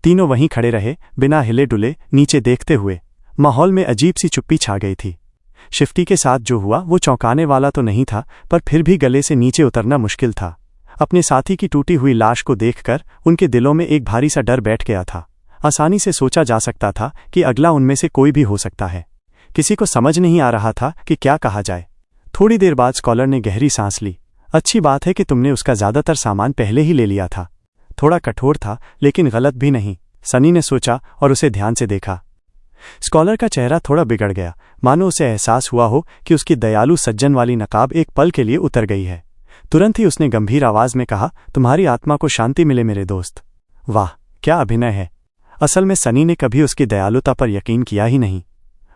तीनों वहीं खड़े रहे, बिना हिले डुले, नीचे देखते हुए। माहौल में अजीब सी चुप्पी छा गई थी। शिफ्टी के साथ जो हुआ वो चौंकाने वाला तो नहीं था, पर फिर भी गले से नीचे उतरना मुश्किल था। अपने साथी की टूटी हुई लाश को देखकर उनके दिलों में एक भारी सा डर बैठ गया था। आसानी से सोचा जा सकता था कि अगला उनमें से कोई भी हो सकता है। किसी को समझ नहीं आ रहा था कि क्या कहा जाए। थोड़ी देर बाद स्कॉलर ने गहरी सांस ली। अच्छी बात है कि तुमने उसका ज्यादातर सामान पहले ही ले लिया था। थोड़ा कठोर था, लेकिन गलत भी नहीं, सनी ने सोचा और उसे ध्यान से देखा। स्कॉलर का चेहरा थोड़ा बिगड़ गया, मानो उसे एहसास हुआ हो कि उसकी दयालु सज्जन वाली नकाब एक पल के लिए उतर गई है। तुरंत ही उसने गंभीर आवाज में कहा, तुम्हारी आत्मा को शांति मिले मेरे दोस्त। वाह, क्या अभिनय है। असल में सनी ने कभी उसकी दयालुता पर यकीन किया ही नहीं।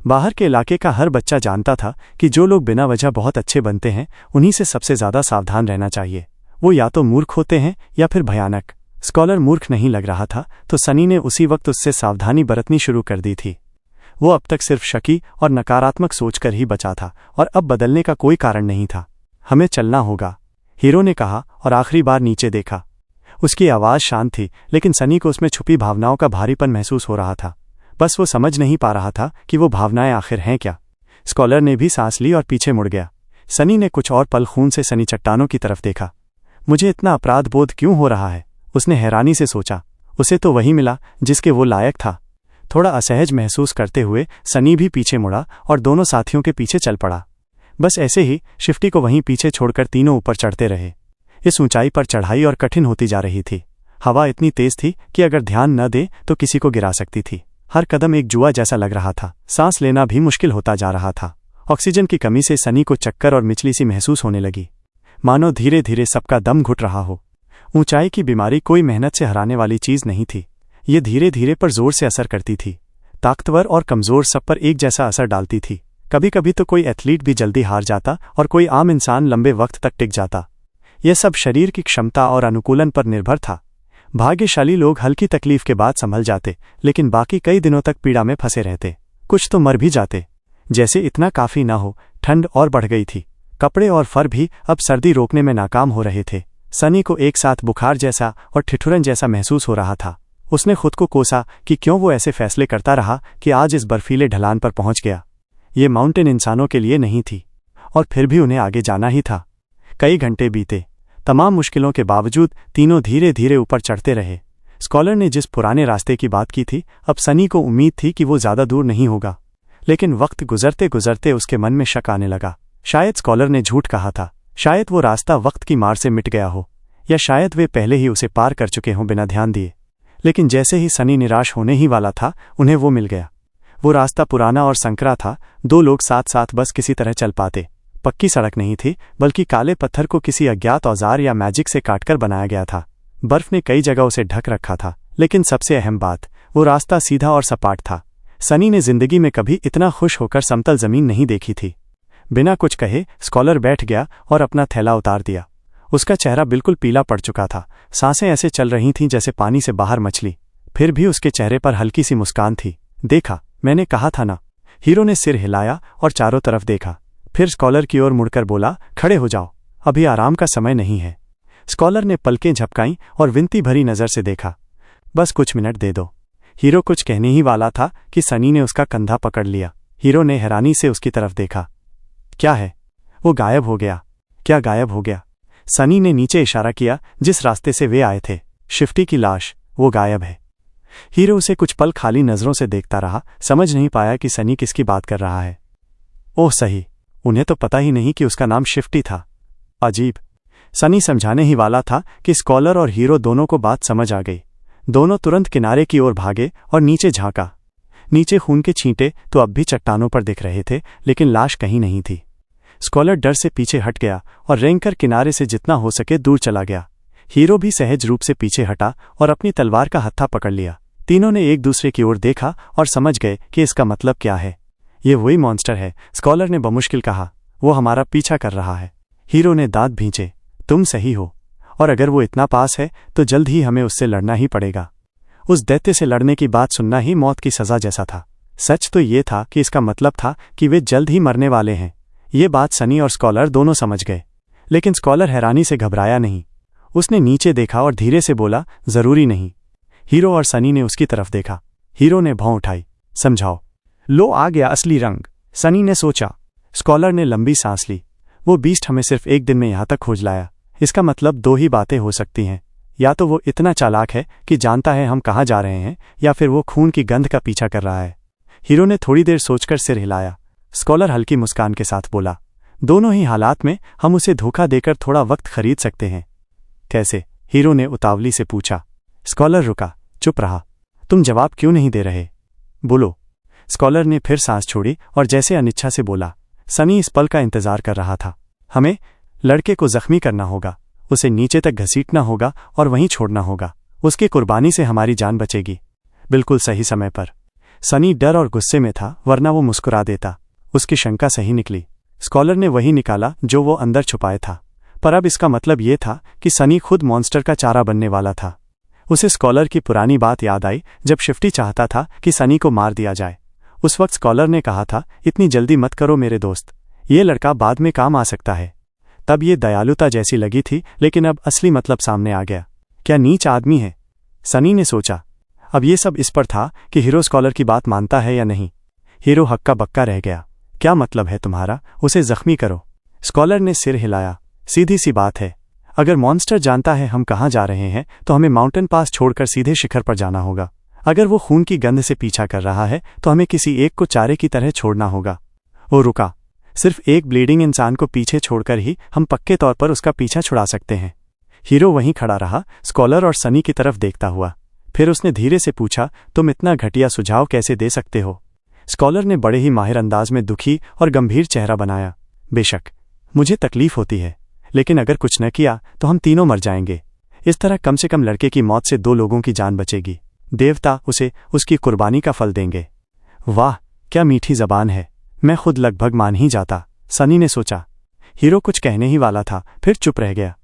बाहर के इलाके का हर बच्चा जानता था कि जो लोग बिना वजह बहुत अच्छे बनते हैं, उन्हीं से सबसे ज्यादा सावधान रहना चाहिए। वो या तो मूर्ख होते हैं या फिर भयानक। स्कॉलर मूर्ख नहीं लग रहा था, तो सनी ने उसी वक्त उससे सावधानी बरतनी शुरू कर दी थी। वो अब तक सिर्फ शकी और नकारात्मक सोचकर ही बचा था, और अब बदलने का कोई कारण नहीं था। हमें चलना होगा, हीरो ने कहा और आखिरी बार नीचे देखा। उसकी आवाज शांत थी, लेकिन सनी को उसमें छुपी भावनाओं का भारीपन महसूस हो रहा था। बस वो समझ नहीं पा रहा था कि वो भावनाएं आखिर हैं क्या। स्कॉलर ने भी सांस ली और पीछे मुड़ गया। सनी ने कुछ और पल खून से सनी चट्टानों की तरफ देखा। मुझे इतना अपराध बोध क्यों हो रहा है, उसने हैरानी से सोचा। उसे तो वही मिला जिसके वो लायक था। थोड़ा असहज महसूस करते हुए सनी भी पीछे मुड़ा और दोनों साथियों के पीछे चल पड़ा। बस ऐसे ही शिफ्टी को वहीं पीछे छोड़कर तीनों ऊपर चढ़ते रहे। इस ऊंचाई पर चढ़ाई और कठिन होती जा रही थी। हवा इतनी तेज थी कि अगर ध्यान न दे तो किसी को गिरा सकती थी। हर कदम एक जुआ जैसा लग रहा था। सांस लेना भी मुश्किल होता जा रहा था। ऑक्सीजन की कमी से सनी को चक्कर और मिचली सी महसूस होने लगी, मानो धीरे धीरे सबका दम घुट रहा हो। ऊंचाई की बीमारी कोई मेहनत से हराने वाली चीज नहीं थी। ये धीरे धीरे पर जोर से असर करती थी। ताकतवर और कमजोर सब पर एक जैसा असर डालती थी। कभी कभी तो कोई एथलीट भी जल्दी हार जाता और कोई आम इंसान लंबे वक्त तक टिक जाता। यह सब शरीर की क्षमता और अनुकूलन पर निर्भर था। भाग्यशाली लोग हल्की तकलीफ के बाद संभल जाते, लेकिन बाकी कई दिनों तक पीड़ा में फंसे रहते। कुछ तो मर भी जाते। जैसे इतना काफी न हो, ठंड और बढ़ गई थी। कपड़े और फर भी अब सर्दी रोकने में नाकाम हो रहे थे। सनी को एक साथ बुखार जैसा और ठिठुरन जैसा महसूस हो रहा था। उसने खुद को कोसा कि क्यों वो ऐसे फैसले करता रहा कि आज इस बर्फीले ढलान पर पहुंच गया। ये माउंटेन इंसानों के लिए नहीं थी, और फिर भी उन्हें आगे जाना ही था। कई घंटे बीते। तमाम मुश्किलों के बावजूद तीनों धीरे धीरे ऊपर चढ़ते रहे। स्कॉलर ने जिस पुराने रास्ते की बात की थी, अब सनी को उम्मीद थी कि वो ज्यादा दूर नहीं होगा। लेकिन वक्त गुजरते गुजरते उसके मन में शक आने लगा। शायद स्कॉलर ने झूठ कहा था। शायद वो रास्ता वक्त की मार से मिट गया हो, या शायद वे पहले ही उसे पार कर चुके हों बिना ध्यान दिए। लेकिन जैसे ही सनी निराश होने ही वाला था, उन्हें वो मिल गया। वो रास्ता पुराना और संकरा था। दो लोग साथ साथ बस किसी तरह चल पाते। पक्की सड़क नहीं थी, बल्कि काले पत्थर को किसी अज्ञात औजार या मैजिक से काटकर बनाया गया था। बर्फ ने कई जगह उसे ढक रखा था, लेकिन सबसे अहम बात, वो रास्ता सीधा और सपाट था। सनी ने जिंदगी में कभी इतना खुश होकर समतल जमीन नहीं देखी थी। बिना कुछ कहे स्कॉलर बैठ गया और अपना थैला उतार दिया। उसका चेहरा बिल्कुल पीला पड़ चुका था। सांसें ऐसे चल रही थीं जैसे पानी से बाहर मछली। फिर भी उसके चेहरे पर हल्की सी मुस्कान थी। देखा, मैंने कहा था ना। हीरो ने सिर हिलाया और चारों तरफ देखा। फिर स्कॉलर की ओर मुड़कर बोला, खड़े हो जाओ, अभी आराम का समय नहीं है। स्कॉलर ने पलकें झपकाईं और विनती भरी नजर से देखा। बस कुछ मिनट दे दो। हीरो कुछ कहने ही वाला था कि सनी ने उसका कंधा पकड़ लिया। हीरो ने हैरानी से उसकी तरफ देखा। क्या है? वो गायब हो गया। क्या गायब हो गया? सनी ने नीचे इशारा किया, जिस रास्ते से वे आए थे। शिफ्टी की लाश, वो गायब है। हीरो उसे कुछ पल खाली नजरों से देखता रहा, समझ नहीं पाया कि सनी किसकी बात कर रहा है। ओह सही, उन्हें तो पता ही नहीं कि उसका नाम शिफ्टी था। अजीब। सनी समझाने ही वाला था कि स्कॉलर और हीरो दोनों को बात समझ आ गई। दोनों तुरंत किनारे की ओर भागे और नीचे झांका। नीचे खून के छींटे तो अब भी चट्टानों पर दिख रहे थे, लेकिन लाश कहीं नहीं थी। स्कॉलर डर से पीछे हट गया और रेंगकर किनारे से जितना हो सके दूर चला गया। हीरो भी सहज रूप से पीछे हटा और अपनी तलवार का हत्था पकड़ लिया। तीनों ने एक दूसरे की ओर देखा और समझ गए कि इसका मतलब क्या है। ये वही मॉन्स्टर है, स्कॉलर ने बमुश्किल कहा। वो हमारा पीछा कर रहा है। हीरो ने दांत भींचे। तुम सही हो, और अगर वो इतना पास है तो जल्द ही हमें उससे लड़ना ही पड़ेगा। उस दैत्य से लड़ने की बात सुनना ही मौत की सजा जैसा था। सच तो ये था कि इसका मतलब था कि वे जल्द ही मरने वाले हैं। ये बात सनी और स्कॉलर दोनों समझ गए, लेकिन स्कॉलर हैरानी से घबराया नहीं। उसने नीचे देखा और धीरे से बोला, जरूरी नहीं। हीरो और सनी ने उसकी तरफ देखा। हीरो ने भौं उठाई। समझाओ। लो आ गया असली रंग, सनी ने सोचा। स्कॉलर ने लंबी सांस ली। वो बीस्ट हमें सिर्फ एक दिन में यहां तक खोज लाया। इसका मतलब दो ही बातें हो सकती हैं, या तो वो इतना चालाक है कि जानता है हम कहाँ जा रहे हैं, या फिर वो खून की गंध का पीछा कर रहा है। हीरो ने थोड़ी देर सोचकर सिर हिलाया। स्कॉलर हल्की मुस्कान के साथ बोला, दोनों ही हालात में हम उसे धोखा देकर थोड़ा वक्त खरीद सकते हैं। कैसे? हीरो ने उतावली से पूछा। स्कॉलर रुका, चुप रहा। तुम जवाब क्यों नहीं दे रहे? बोलो। स्कॉलर ने फिर सांस छोड़ी और जैसे अनिच्छा से बोला, सनी इस पल का इंतजार कर रहा था। हमें लड़के को जख्मी करना होगा, उसे नीचे तक घसीटना होगा और वहीं छोड़ना होगा। उसकी कुर्बानी से हमारी जान बचेगी। बिल्कुल सही समय पर। सनी डर और गुस्से में था, वरना वो मुस्कुरा देता। उसकी शंका सही निकली। स्कॉलर ने वही निकाला जो वो अंदर छुपाए था। पर अब इसका मतलब ये था कि सनी खुद मॉन्स्टर का चारा बनने वाला था। उसे स्कॉलर की पुरानी बात याद आई, जब शिफ्टी चाहता था कि सनी को मार दिया जाए। उस वक्त स्कॉलर ने कहा था, इतनी जल्दी मत करो मेरे दोस्त, ये लड़का बाद में काम आ सकता है। तब ये दयालुता जैसी लगी थी, लेकिन अब असली मतलब सामने आ गया। क्या नीच आदमी है? सनी ने सोचा। अब ये सब इस पर था कि हीरो स्कॉलर की बात मानता है या नहीं। हीरो हक्का बक्का रह गया। क्या मतलब है तुम्हारा? उसे जख्मी करो। स्कॉलर ने सिर हिलाया। सीधी सी बात है, अगर मॉन्स्टर जानता है हम कहाँ जा रहे हैं तो हमें माउंटेन पास छोड़कर सीधे शिखर पर जाना होगा। अगर वो खून की गंध से पीछा कर रहा है तो हमें किसी एक को चारे की तरह छोड़ना होगा। वो रुका। सिर्फ एक ब्लीडिंग इंसान को पीछे छोड़कर ही हम पक्के तौर पर उसका पीछा छुड़ा सकते हैं। हीरो वहीं खड़ा रहा, स्कॉलर और सनी की तरफ देखता हुआ। फिर उसने धीरे से पूछा, तुम इतना घटिया सुझाव कैसे दे सकते हो? स्कॉलर ने बड़े ही माहिर अंदाज में दुखी और गंभीर चेहरा बनाया। बेशक मुझे तकलीफ होती है, लेकिन अगर कुछ न किया तो हम तीनों मर जाएंगे। इस तरह कम से कम लड़के की मौत से 2 लोगों की जान बचेगी। देवता उसे उसकी कुर्बानी का फल देंगे। वाह, क्या मीठी जबान है। मैं खुद लगभग मान ही जाता, सनी ने सोचा। हीरो कुछ कहने ही वाला था, फिर चुप रह गया।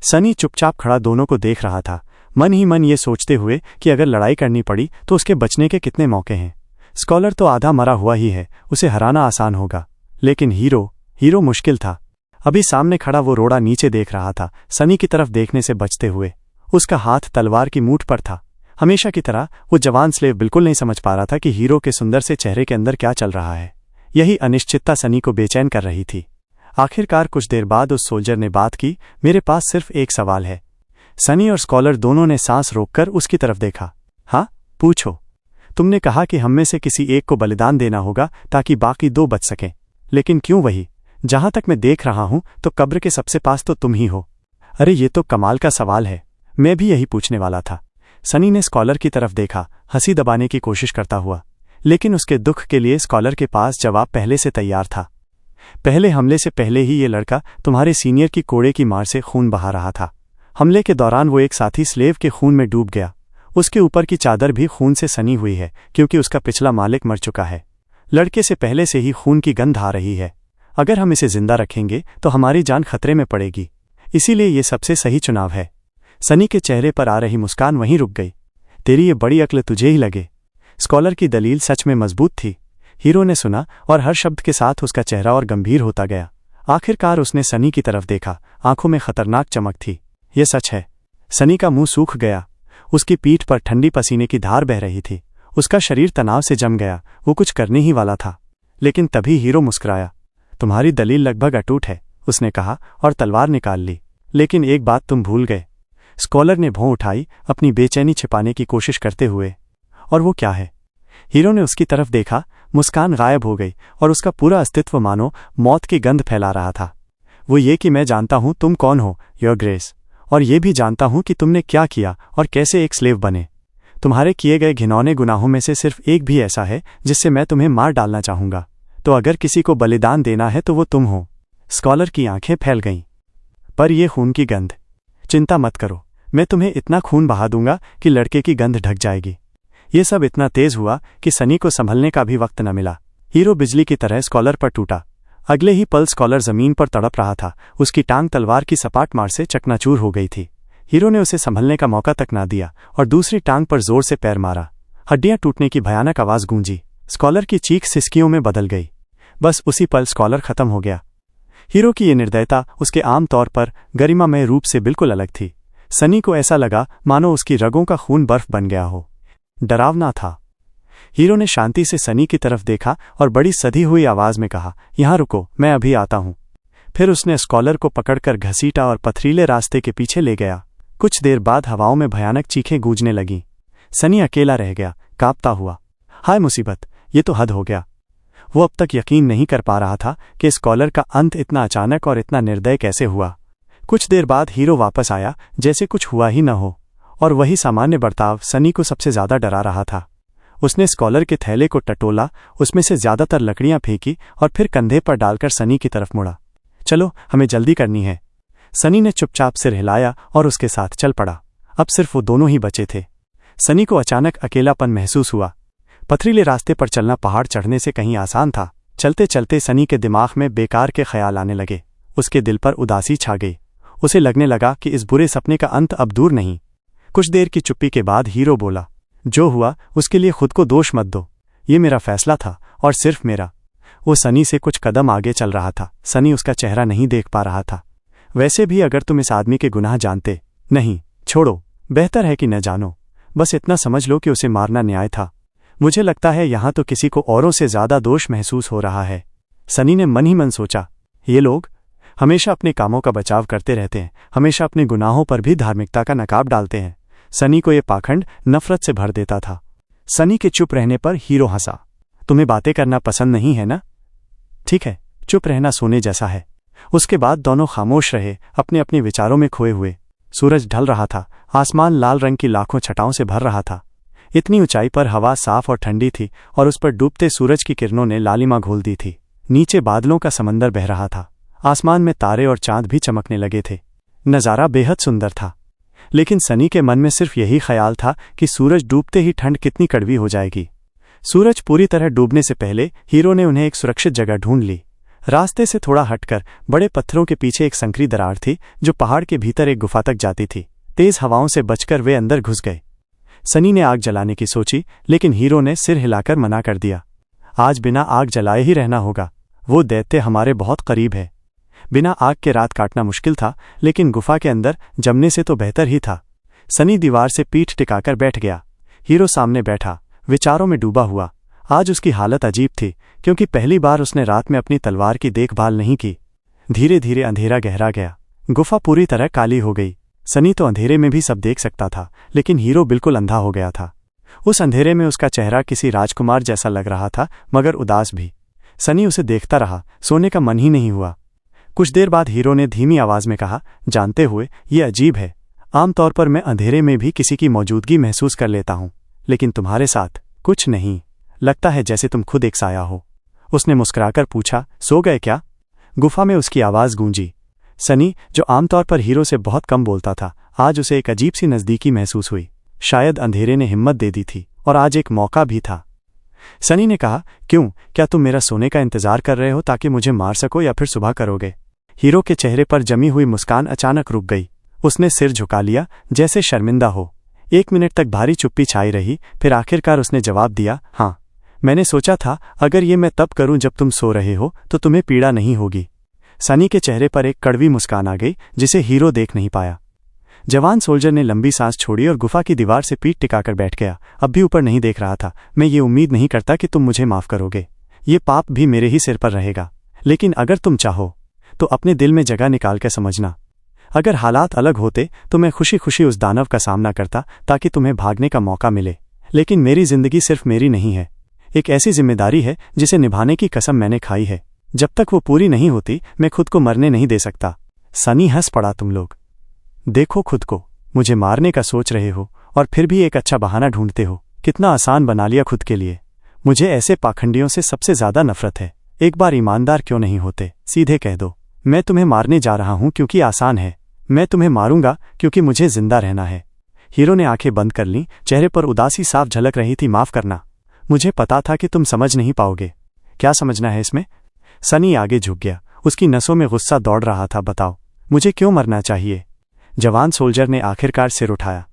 सनी चुपचाप खड़ा दोनों को देख रहा था, मन ही मन ये सोचते हुए कि अगर लड़ाई करनी पड़ी तो उसके बचने के कितने मौके हैं। स्कॉलर तो आधा मरा हुआ ही है, उसे हराना आसान होगा। लेकिन हीरो मुश्किल था। अभी सामने खड़ा वो रोड़ा नीचे देख रहा था, सनी की तरफ देखने से बचते हुए। उसका हाथ तलवार की मूठ पर था। हमेशा की तरह वो जवान स्लेव बिल्कुल नहीं समझ पा रहा था कि हीरो के सुंदर से चेहरे के अंदर क्या चल रहा है। यही अनिश्चितता सनी को बेचैन कर रही थी। आखिरकार कुछ देर बाद उस सोल्जर ने बात की, मेरे पास सिर्फ एक सवाल है। सनी और स्कॉलर दोनों ने सांस रोककर उसकी तरफ देखा। हाँ, पूछो। तुमने कहा कि हम में से किसी एक को बलिदान देना होगा ताकि बाकी 2 बच सकें, लेकिन क्यों वही? जहां तक मैं देख रहा हूं तो कब्र के सबसे पास तो तुम ही हो। अरे ये तो कमाल का सवाल है, मैं भी यही पूछने वाला था। सनी ने स्कॉलर की तरफ देखा, हंसी दबाने की कोशिश करता हुआ, लेकिन उसके दुख के लिए स्कॉलर के पास जवाब पहले से तैयार था। पहले हमले से पहले ही ये लड़का तुम्हारे सीनियर की कोड़े की मार से खून बहा रहा था। हमले के दौरान वो एक साथी स्लेव के खून में डूब गया। उसके ऊपर की चादर भी खून से सनी हुई है, क्योंकि उसका पिछला मालिक मर चुका है। लड़के से पहले से ही खून की गंध आ रही है। अगर हम इसे जिंदा रखेंगे तो हमारी जान खतरे में पड़ेगी, इसीलिए ये सबसे सही चुनाव है। सनी के चेहरे पर आ रही मुस्कान वहीं रुक गई। तेरी ये बड़ी अक्ल तुझे ही लगे। स्कॉलर की दलील सच में मजबूत थी। हीरो ने सुना और हर शब्द के साथ उसका चेहरा और गंभीर होता गया। आखिरकार उसने सनी की तरफ देखा, आंखों में खतरनाक चमक थी। ये सच है। सनी का मुंह सूख गया। उसकी पीठ पर ठंडी पसीने की धार बह रही थी। उसका शरीर तनाव से जम गया। वो कुछ करने ही वाला था, लेकिन तभी हीरो मुस्कुराया। तुम्हारी दलील लगभग अटूट है, उसने कहा और तलवार निकाल ली। लेकिन एक बात तुम भूल गए। स्कॉलर ने भौं उठाई, अपनी बेचैनी छिपाने की कोशिश करते हुए। और वो क्या है? हीरो ने उसकी तरफ देखा, मुस्कान गायब हो गई और उसका पूरा अस्तित्व मानो मौत की गंध फैला रहा था। वो ये कि मैं जानता हूं तुम कौन हो, योर ग्रेस, और ये भी जानता हूं कि तुमने क्या किया और कैसे एक स्लेव बने। तुम्हारे किए गए घिनौने गुनाहों में से सिर्फ एक भी ऐसा है जिससे मैं तुम्हें मार डालना चाहूंगा। तो अगर किसी को बलिदान देना है तो वो तुम हो। स्कॉलर की आंखें फैल गईं। पर यह खून की गंध। चिंता मत करो, मैं तुम्हें इतना खून बहा दूंगा कि लड़के की गंध ढक जाएगी। ये सब इतना तेज हुआ कि सनी को संभलने का भी वक्त न मिला। हीरो बिजली की तरह स्कॉलर पर टूटा। अगले ही पल स्कॉलर जमीन पर तड़प रहा था। उसकी टांग तलवार की सपाट मार से चकनाचूर हो गई थी। हीरो ने उसे संभलने का मौका तक ना दिया और दूसरी टांग पर जोर से पैर मारा। हड्डियां टूटने की भयानक आवाज गूंजी। स्कॉलर की चीख सिसकियों में बदल गई। बस उसी पल स्कॉलर खत्म हो गया। हीरो की ये निर्दयता उसके आम तौर पर गरिमामय रूप से बिल्कुल अलग थी। सनी को ऐसा लगा मानो उसकी रगों का खून बर्फ बन गया हो। डरावना था। हीरो ने शांति से सनी की तरफ देखा और बड़ी सधी हुई आवाज में कहा, यहाँ रुको, मैं अभी आता हूं। फिर उसने स्कॉलर को पकड़कर घसीटा और पथरीले रास्ते के पीछे ले गया। कुछ देर बाद हवाओं में भयानक चीखें गूंजने लगीं। सनी अकेला रह गया, कांपता हुआ। हाय मुसीबत, ये तो हद हो गया। वो अब तक यकीन नहीं कर पा रहा था कि स्कॉलर का अंत इतना अचानक और इतना निर्दय कैसे हुआ। कुछ देर बाद हीरो वापस आया जैसे कुछ हुआ ही न हो, और वही सामान्य बर्ताव सनी को सबसे ज्यादा डरा रहा था। उसने स्कॉलर के थैले को टटोला, उसमें से ज्यादातर लकड़ियां फेंकी और फिर कंधे पर डालकर सनी की तरफ मुड़ा। चलो, हमें जल्दी करनी है। सनी ने चुपचाप सिर हिलाया और उसके साथ चल पड़ा। अब सिर्फ वो दोनों ही बचे थे। सनी को अचानक अकेलापन महसूस हुआ। पथरीले रास्ते पर चलना पहाड़ चढ़ने से कहीं आसान था। चलते चलते सनी के दिमाग में बेकार के ख्याल आने लगे। उसके दिल पर उदासी छा गई। उसे लगने लगा कि इस बुरे सपने का अंत अब दूर नहीं। कुछ देर की चुप्पी के बाद हीरो बोला, जो हुआ उसके लिए खुद को दोष मत दो। ये मेरा फैसला था और सिर्फ मेरा। वो सनी से कुछ कदम आगे चल रहा था। सनी उसका चेहरा नहीं देख पा रहा था। वैसे भी अगर तुम इस आदमी के गुनाह जानते, नहीं, छोड़ो, बेहतर है कि न जानो। बस इतना समझ लो कि उसे मारना न्याय था। मुझे लगता है यहां तो किसी को औरों से ज्यादा दोष महसूस हो रहा है। सनी ने मन ही मन सोचा, ये लोग हमेशा अपने कामों का बचाव करते रहते हैं, हमेशा अपने गुनाहों पर भी धार्मिकता का नकाब डालते हैं। सनी को ये पाखंड नफरत से भर देता था। सनी के चुप रहने पर हीरो हंसा। तुम्हें बातें करना पसंद नहीं है ना? ठीक है, चुप रहना सोने जैसा है। उसके बाद दोनों खामोश रहे, अपने अपने विचारों में खोए हुए। सूरज ढल रहा था। आसमान लाल रंग की लाखों छटाओं से भर रहा था। इतनी ऊंचाई पर हवा साफ और ठंडी थी और उस पर डूबते सूरज की किरणों ने लालिमा घोल दी थी। नीचे बादलों का समंदर बह रहा था। आसमान में तारे और चांद भी चमकने लगे थे। नज़ारा बेहद सुंदर था। लेकिन सनी के मन में सिर्फ यही ख्याल था कि सूरज डूबते ही ठंड कितनी कड़वी हो जाएगी। सूरज पूरी तरह डूबने से पहले हीरो ने उन्हें एक सुरक्षित जगह ढूंढ ली। रास्ते से थोड़ा हटकर बड़े पत्थरों के पीछे एक संकरी दरार थी जो पहाड़ के भीतर एक गुफा तक जाती थी। तेज हवाओं से बचकर वे अंदर घुस गए। सनी ने आग जलाने की सोची, लेकिन हीरो ने सिर हिलाकर मना कर दिया। आज बिना आग जलाए ही रहना होगा। वो दैत्य हमारे बहुत करीब है। बिना आग के रात काटना मुश्किल था, लेकिन गुफा के अंदर जमने से तो बेहतर ही था। सनी दीवार से पीठ टिकाकर बैठ गया। हीरो सामने बैठा, विचारों में डूबा हुआ। आज उसकी हालत अजीब थी, क्योंकि पहली बार उसने रात में अपनी तलवार की देखभाल नहीं की। धीरे धीरे अंधेरा गहरा गया। गुफा पूरी तरह काली हो गई। सनी तो अंधेरे में भी सब देख सकता था, लेकिन हीरो बिल्कुल अंधा हो गया था। उस अंधेरे में उसका चेहरा किसी राजकुमार जैसा लग रहा था, मगर उदास भी। सनी उसे देखता रहा, सोने का मन ही नहीं हुआ। कुछ देर बाद हीरो ने धीमी आवाज में कहा, जानते हुए ये अजीब है। आमतौर पर मैं अंधेरे में भी किसी की मौजूदगी महसूस कर लेता हूं, लेकिन तुम्हारे साथ कुछ नहीं। लगता है जैसे तुम खुद एक साया हो। उसने मुस्कुराकर पूछा, सो गए क्या? गुफा में उसकी आवाज गूंजी। सनी, जो आमतौर पर हीरो से बहुत कम बोलता था, आज उसे एक अजीब सी नजदीकी महसूस हुई। शायद अंधेरे ने हिम्मत दे दी थी और आज एक मौका भी था। सनी ने कहा, क्यों, क्या तुम मेरा सोने का इंतजार कर रहे हो ताकि मुझे मार सको या फिर सुबह करोगे? हीरो के चेहरे पर जमी हुई मुस्कान अचानक रुक गई। उसने सिर झुका लिया जैसे शर्मिंदा हो। 1 मिनट तक भारी चुप्पी छाई रही, फिर आखिरकार उसने जवाब दिया, हाँ, मैंने सोचा था अगर ये मैं तब करूं जब तुम सो रहे हो तो तुम्हें पीड़ा नहीं होगी। सनी के चेहरे पर एक कड़वी मुस्कान आ गई जिसे हीरो देख नहीं पाया। जवान सोल्जर ने लंबी सांस छोड़ी और गुफा की दीवार से पीठ टिकाकर बैठ गया। अब भी ऊपर नहीं देख रहा था। मैं ये उम्मीद नहीं करता कि तुम मुझे माफ करोगे। ये पाप भी मेरे ही सिर पर रहेगा। लेकिन अगर तुम चाहो तो अपने दिल में जगह निकाल कर समझना। अगर हालात अलग होते तो मैं खुशी खुशी उस दानव का सामना करता ताकि तुम्हें भागने का मौका मिले। लेकिन मेरी जिंदगी सिर्फ मेरी नहीं है। एक ऐसी जिम्मेदारी है जिसे निभाने की कसम मैंने खाई है। जब तक वो पूरी नहीं होती मैं खुद को मरने नहीं दे सकता। सनी हंस पड़ा, तुम लोग देखो खुद को, मुझे मारने का सोच रहे हो और फिर भी एक अच्छा बहाना ढूंढते हो। कितना आसान बना लिया खुद के लिए। मुझे ऐसे पाखंडियों से सबसे ज्यादा नफरत है। एक बार ईमानदार क्यों नहीं होते? सीधे कह दो, मैं तुम्हें मारने जा रहा हूं क्योंकि आसान है। मैं तुम्हें मारूंगा क्योंकि मुझे जिंदा रहना है। हीरो ने आंखें बंद कर लीं, चेहरे पर उदासी साफ झलक रही थी। माफ करना, मुझे पता था कि तुम समझ नहीं पाओगे। क्या समझना है इसमें? सनी आगे झुक गया। उसकी नसों में गुस्सा दौड़ रहा था। बताओ, मुझे क्यों मरना चाहिए? जवान सोल्जर ने आखिरकार सिर उठाया।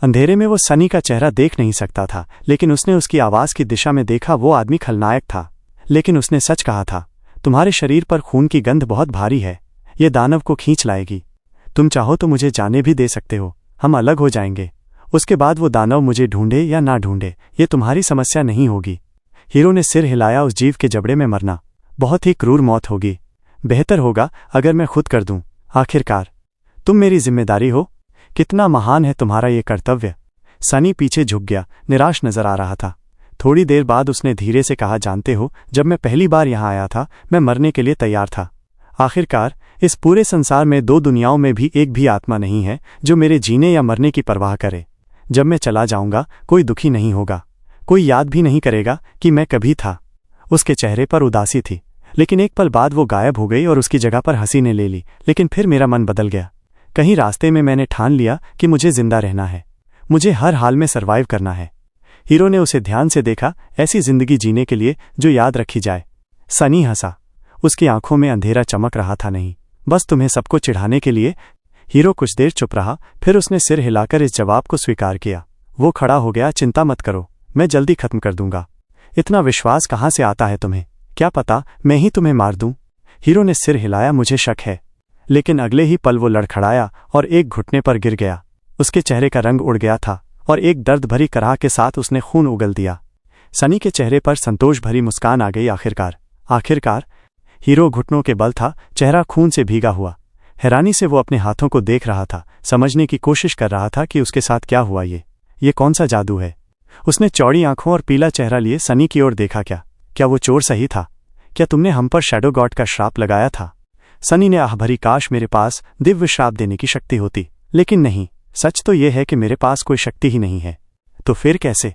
अंधेरे में वो सनी का चेहरा देख नहीं सकता था, लेकिन उसने उसकी आवाज की दिशा में देखा। वो आदमी खलनायक था, लेकिन उसने सच कहा था। तुम्हारे शरीर पर खून की गंध बहुत भारी है। ये दानव को खींच लाएगी। तुम चाहो तो मुझे जाने भी दे सकते हो, हम अलग हो जाएंगे। उसके बाद वो दानव मुझे ढूंढे या ना ढूंढे, ये तुम्हारी समस्या नहीं होगी। हीरो ने सिर हिलाया। उस जीव के जबड़े में मरना बहुत ही क्रूर मौत होगी। बेहतर होगा अगर मैं खुद कर दूं। आखिरकार तुम मेरी जिम्मेदारी हो। कितना महान है तुम्हारा ये कर्तव्य। सनी पीछे झुक गया, निराश नजर आ रहा था। थोड़ी देर बाद उसने धीरे से कहा, जानते हो, जब मैं पहली बार यहां आया था मैं मरने के लिए तैयार था। आखिरकार इस पूरे संसार में दो दुनियाओं में भी एक भी आत्मा नहीं है जो मेरे जीने या मरने की परवाह करे। जब मैं चला जाऊंगा कोई दुखी नहीं होगा, कोई याद भी नहीं करेगा कि मैं कभी था। उसके चेहरे पर उदासी थी, लेकिन एक पल बाद वो गायब हो गई और उसकी जगह पर हंसी ने ले ली। लेकिन फिर मेरा मन बदल गया। कहीं रास्ते में मैंने ठान लिया कि मुझे जिंदा रहना है, मुझे हर हाल में सरवाइव करना है। हीरो ने उसे ध्यान से देखा, ऐसी जिंदगी जीने के लिए जो याद रखी जाए। सनी हंसा। उसकी आंखों में अंधेरा चमक रहा था, नहीं, बस तुम्हें सबको चिढ़ाने के लिए। हीरो कुछ देर चुप रहा, फिर उसने सिर हिलाकर इस जवाब को स्वीकार किया। वो खड़ा हो गया। चिंता मत करो, मैं जल्दी खत्म कर दूंगा। इतना विश्वास कहाँ से आता है तुम्हें? क्या पता मैं ही तुम्हें मार दूं? हीरो ने सिर हिलाया। मुझे शक है। लेकिन अगले ही पल वो लड़खड़ाया और एक घुटने पर गिर गया। उसके चेहरे का रंग उड़ गया था और एक दर्द भरी कराह के साथ उसने खून उगल दिया। सनी के चेहरे पर संतोष भरी मुस्कान आ गई। आखिरकार हीरो घुटनों के बल था, चेहरा खून से भीगा हुआ। हैरानी से वो अपने हाथों को देख रहा था, समझने की कोशिश कर रहा था कि उसके साथ क्या हुआ। ये कौन सा जादू है? उसने चौड़ी आंखों और पीला चेहरा लिए सनी की ओर देखा। क्या वो चोर सही था? क्या तुमने हम पर शैडो गॉड का श्राप लगाया था? सनी ने आह भरी, काश मेरे पास दिव्य श्राप देने की शक्ति होती, लेकिन नहीं। सच तो यह है कि मेरे पास कोई शक्ति ही नहीं है। तो फिर कैसे?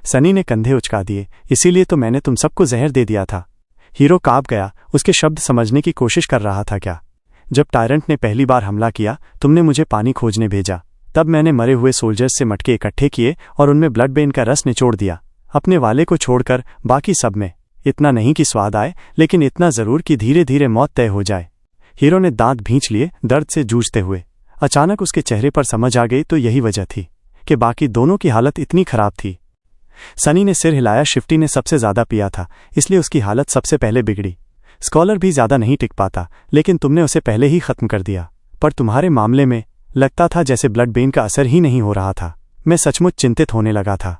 सनी ने कंधे उचका दिए। इसीलिए तो मैंने तुम सबको जहर दे दिया था। हीरो कांप गया, उसके शब्द समझने की कोशिश कर रहा था। क्या? जब टायरेंट ने पहली बार हमला किया तुमने मुझे पानी खोजने भेजा, तब मैंने मरे हुए सोल्जर्स से मटके इकट्ठे किए और उनमें ब्लड बेन का रस निचोड़ दिया, अपने वाले को छोड़कर बाकी सब में। इतना नहीं कि स्वाद आए, लेकिन इतना जरूर कि धीरे धीरे मौत तय हो जाए। हीरो ने दांत भींच लिए, दर्द से जूझते हुए। अचानक उसके चेहरे पर समझ आ गई तो यही वजह थी कि बाकी दोनों की हालत इतनी खराब थी। सनी ने सिर हिलाया। शिफ्टी ने सबसे ज्यादा पिया था, इसलिए उसकी हालत सबसे पहले बिगड़ी। स्कॉलर भी ज्यादा नहीं टिक पाता, लेकिन तुमने उसे पहले ही खत्म कर दिया। पर तुम्हारे मामले में लगता था जैसे ब्लड बेन का असर ही नहीं हो रहा था। मैं सचमुच चिंतित होने लगा था।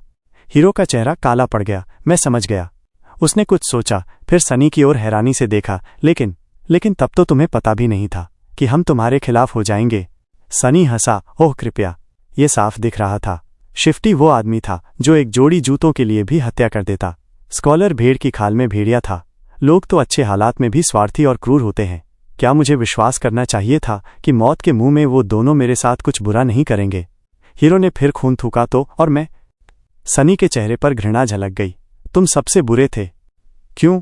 हीरो का चेहरा काला पड़ गया। मैं समझ गया। उसने कुछ सोचा, फिर सनी की ओर हैरानी से देखा। लेकिन तब तो तुम्हें पता भी नहीं था कि हम तुम्हारे खिलाफ हो जाएंगे। सनी हंसा। ओह कृपया। ये साफ दिख रहा था शिफ्टी वो आदमी था जो एक जोड़ी जूतों के लिए भी हत्या कर देता। स्कॉलर भेड़ की खाल में भेड़िया था। लोग तो अच्छे हालात में भी स्वार्थी और क्रूर होते हैं। क्या मुझे विश्वास करना चाहिए था कि मौत के मुंह में वो दोनों मेरे साथ कुछ बुरा नहीं करेंगे? हीरो ने फिर खून थूका तो, और मैं? सनी के चेहरे पर घृणा झलक गई। तुम सबसे बुरे थे। क्यों?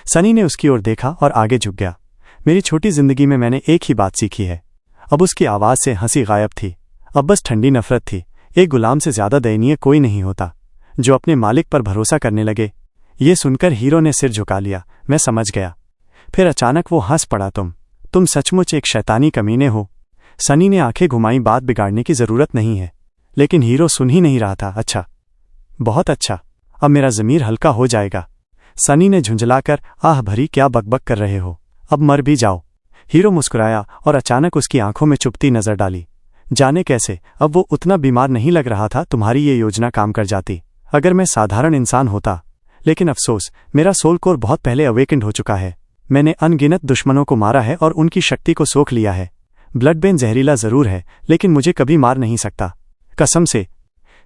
सनी ने उसकी ओर देखा और आगे झुक गया। मेरी छोटी जिंदगी में मैंने एक ही बात सीखी है। अब उसकी आवाज से हंसी गायब थी। अब बस ठंडी नफरत थी। एक गुलाम से ज्यादा दयनीय कोई नहीं होता जो अपने मालिक पर भरोसा करने लगे। ये सुनकर हीरो ने सिर झुका लिया। मैं समझ गया। फिर अचानक वो हंस पड़ा। तुम सचमुच एक शैतानी कमीने हो। सनी ने आंखें घुमाई। बात बिगाड़ने की जरूरत नहीं है। लेकिन हीरो सुन ही नहीं रहा था। अच्छा, बहुत अच्छा, अब मेरा ज़मीर हल्का हो जाएगा। सनी ने झुंझलाकर, आह भरी, क्या बकबक कर रहे हो, अब मर भी जाओ। हीरो मुस्कुराया और अचानक उसकी आंखों में चुभती नजर डाली। जाने कैसे अब वो उतना बीमार नहीं लग रहा था। तुम्हारी ये योजना काम कर जाती अगर मैं साधारण इंसान होता। लेकिन अफसोस, मेरा सोल कोर बहुत पहले अवेकेंड हो चुका है। मैंने अनगिनत दुश्मनों को मारा है और उनकी शक्ति को सोख लिया है। ब्लड बेन जहरीला जरूर है, लेकिन मुझे कभी मार नहीं सकता, कसम से।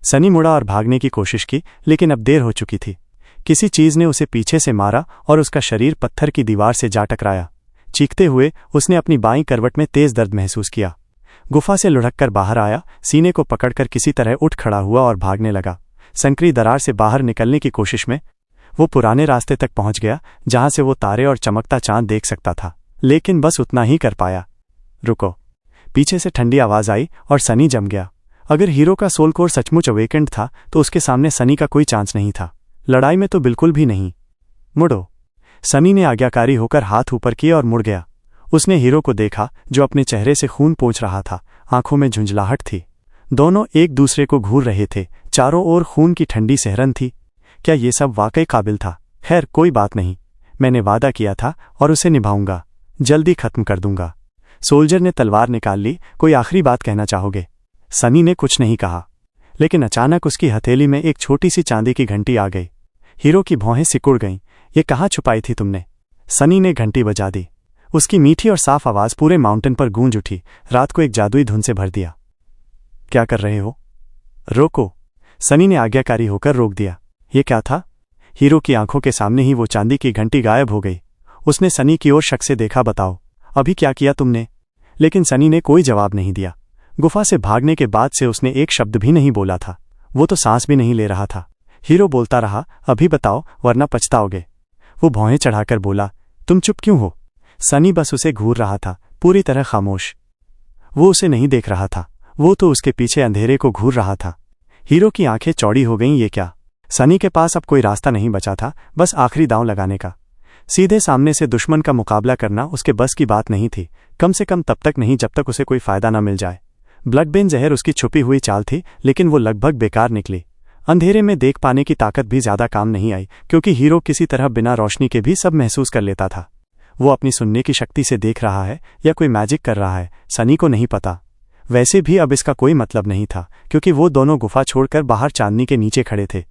सनी मुड़ा और भागने की कोशिश की, लेकिन अब देर हो चुकी थी। किसी चीज ने उसे पीछे से मारा और उसका शरीर पत्थर की दीवार से जा टकराया। चीखते हुए उसने अपनी बाईं करवट में तेज दर्द महसूस किया। गुफा से लुढ़ककर बाहर आया, सीने को पकड़कर किसी तरह उठ खड़ा हुआ और भागने लगा। संकरी दरार से बाहर निकलने की कोशिश में वो पुराने रास्ते तक पहुंच गया जहां से वो तारे और चमकता चांद देख सकता था, लेकिन बस उतना ही कर पाया। रुको, पीछे से ठंडी आवाज आई और सनी जम गया। अगर हीरो का सोल कोर सचमुच अवेकेंड था तो उसके सामने सनी का कोई चांस नहीं था, लड़ाई में तो बिल्कुल भी नहीं। मुड़ो। सनी ने आज्ञाकारी होकर हाथ ऊपर किए और मुड़ गया। उसने हीरो को देखा जो अपने चेहरे से खून पोंछ रहा था। आंखों में झुंझलाहट थी। दोनों एक दूसरे को घूर रहे थे। चारों ओर खून की ठंडी सहरन थी। क्या ये सब वाकई काबिल था? खैर, कोई बात नहीं। मैंने वादा किया था और उसे निभाऊंगा। जल्दी खत्म कर दूंगा। सोल्जर ने तलवार निकाल ली। कोई आखिरी बात कहना चाहोगे? सनी ने कुछ नहीं कहा, लेकिन अचानक उसकी हथेली में एक छोटी सी चांदी की घंटी आ गई। हीरो की भौहें सिकुड़ गईं। ये कहाँ छुपाई थी तुमने? सनी ने घंटी बजा दी। उसकी मीठी और साफ आवाज पूरे माउंटेन पर गूंज उठी, रात को एक जादुई धुन से भर दिया। क्या कर रहे हो? रोको! सनी ने आज्ञाकारी होकर रोक दिया। ये क्या था? हीरो की आंखों के सामने ही वो चांदी की घंटी गायब हो गई। उसने सनी की ओर शक से देखा। बताओ, अभी क्या किया तुमने? लेकिन सनी ने कोई जवाब नहीं दिया। गुफा से भागने के बाद से उसने एक शब्द भी नहीं बोला था। वो तो सांस भी नहीं ले रहा था। हीरो बोलता रहा, अभी बताओ वरना पछताओगे। वो भौहें चढ़ाकर बोला, तुम चुप क्यों हो? सनी बस उसे घूर रहा था, पूरी तरह खामोश। वो उसे नहीं देख रहा था, वो तो उसके पीछे अंधेरे को घूर रहा था। हीरो की आंखें चौड़ी हो गईं। ये क्या? सनी के पास अब कोई रास्ता नहीं बचा था, बस आखिरी दांव लगाने का। सीधे सामने से दुश्मन का मुकाबला करना उसके बस की बात नहीं थी, कम से कम तब तक नहीं जब तक उसे कोई फायदा न मिल जाए। ब्लडबेन जहर उसकी छुपी हुई चाल थी, लेकिन वो लगभग बेकार निकली। अंधेरे में देख पाने की ताकत भी ज्यादा काम नहीं आई, क्योंकि हीरो किसी तरह बिना रोशनी के भी सब महसूस कर लेता था। वो अपनी सुनने की शक्ति से देख रहा है या कोई मैजिक कर रहा है, सनी को नहीं पता। वैसे भी अब इसका कोई मतलब नहीं था, क्योंकि वो दोनों गुफा छोड़कर बाहर चांदनी के नीचे खड़े थे।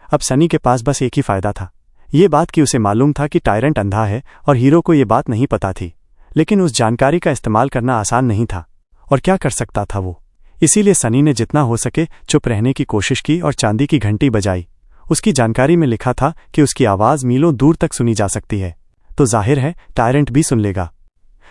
अब सनी के पास बस एक ही फायदा था, ये बात कि उसे मालूम था कि टायरेंट अंधा है और हीरो को ये बात नहीं पता थी। लेकिन उस जानकारी का इस्तेमाल करना आसान नहीं था, और क्या कर सकता था वो? इसीलिए सनी ने जितना हो सके चुप रहने की कोशिश की और चांदी की घंटी बजाई। उसकी जानकारी में लिखा था कि उसकी आवाज़ मीलों दूर तक सुनी जा सकती है, तो जाहिर है टायरेंट भी सुन लेगा।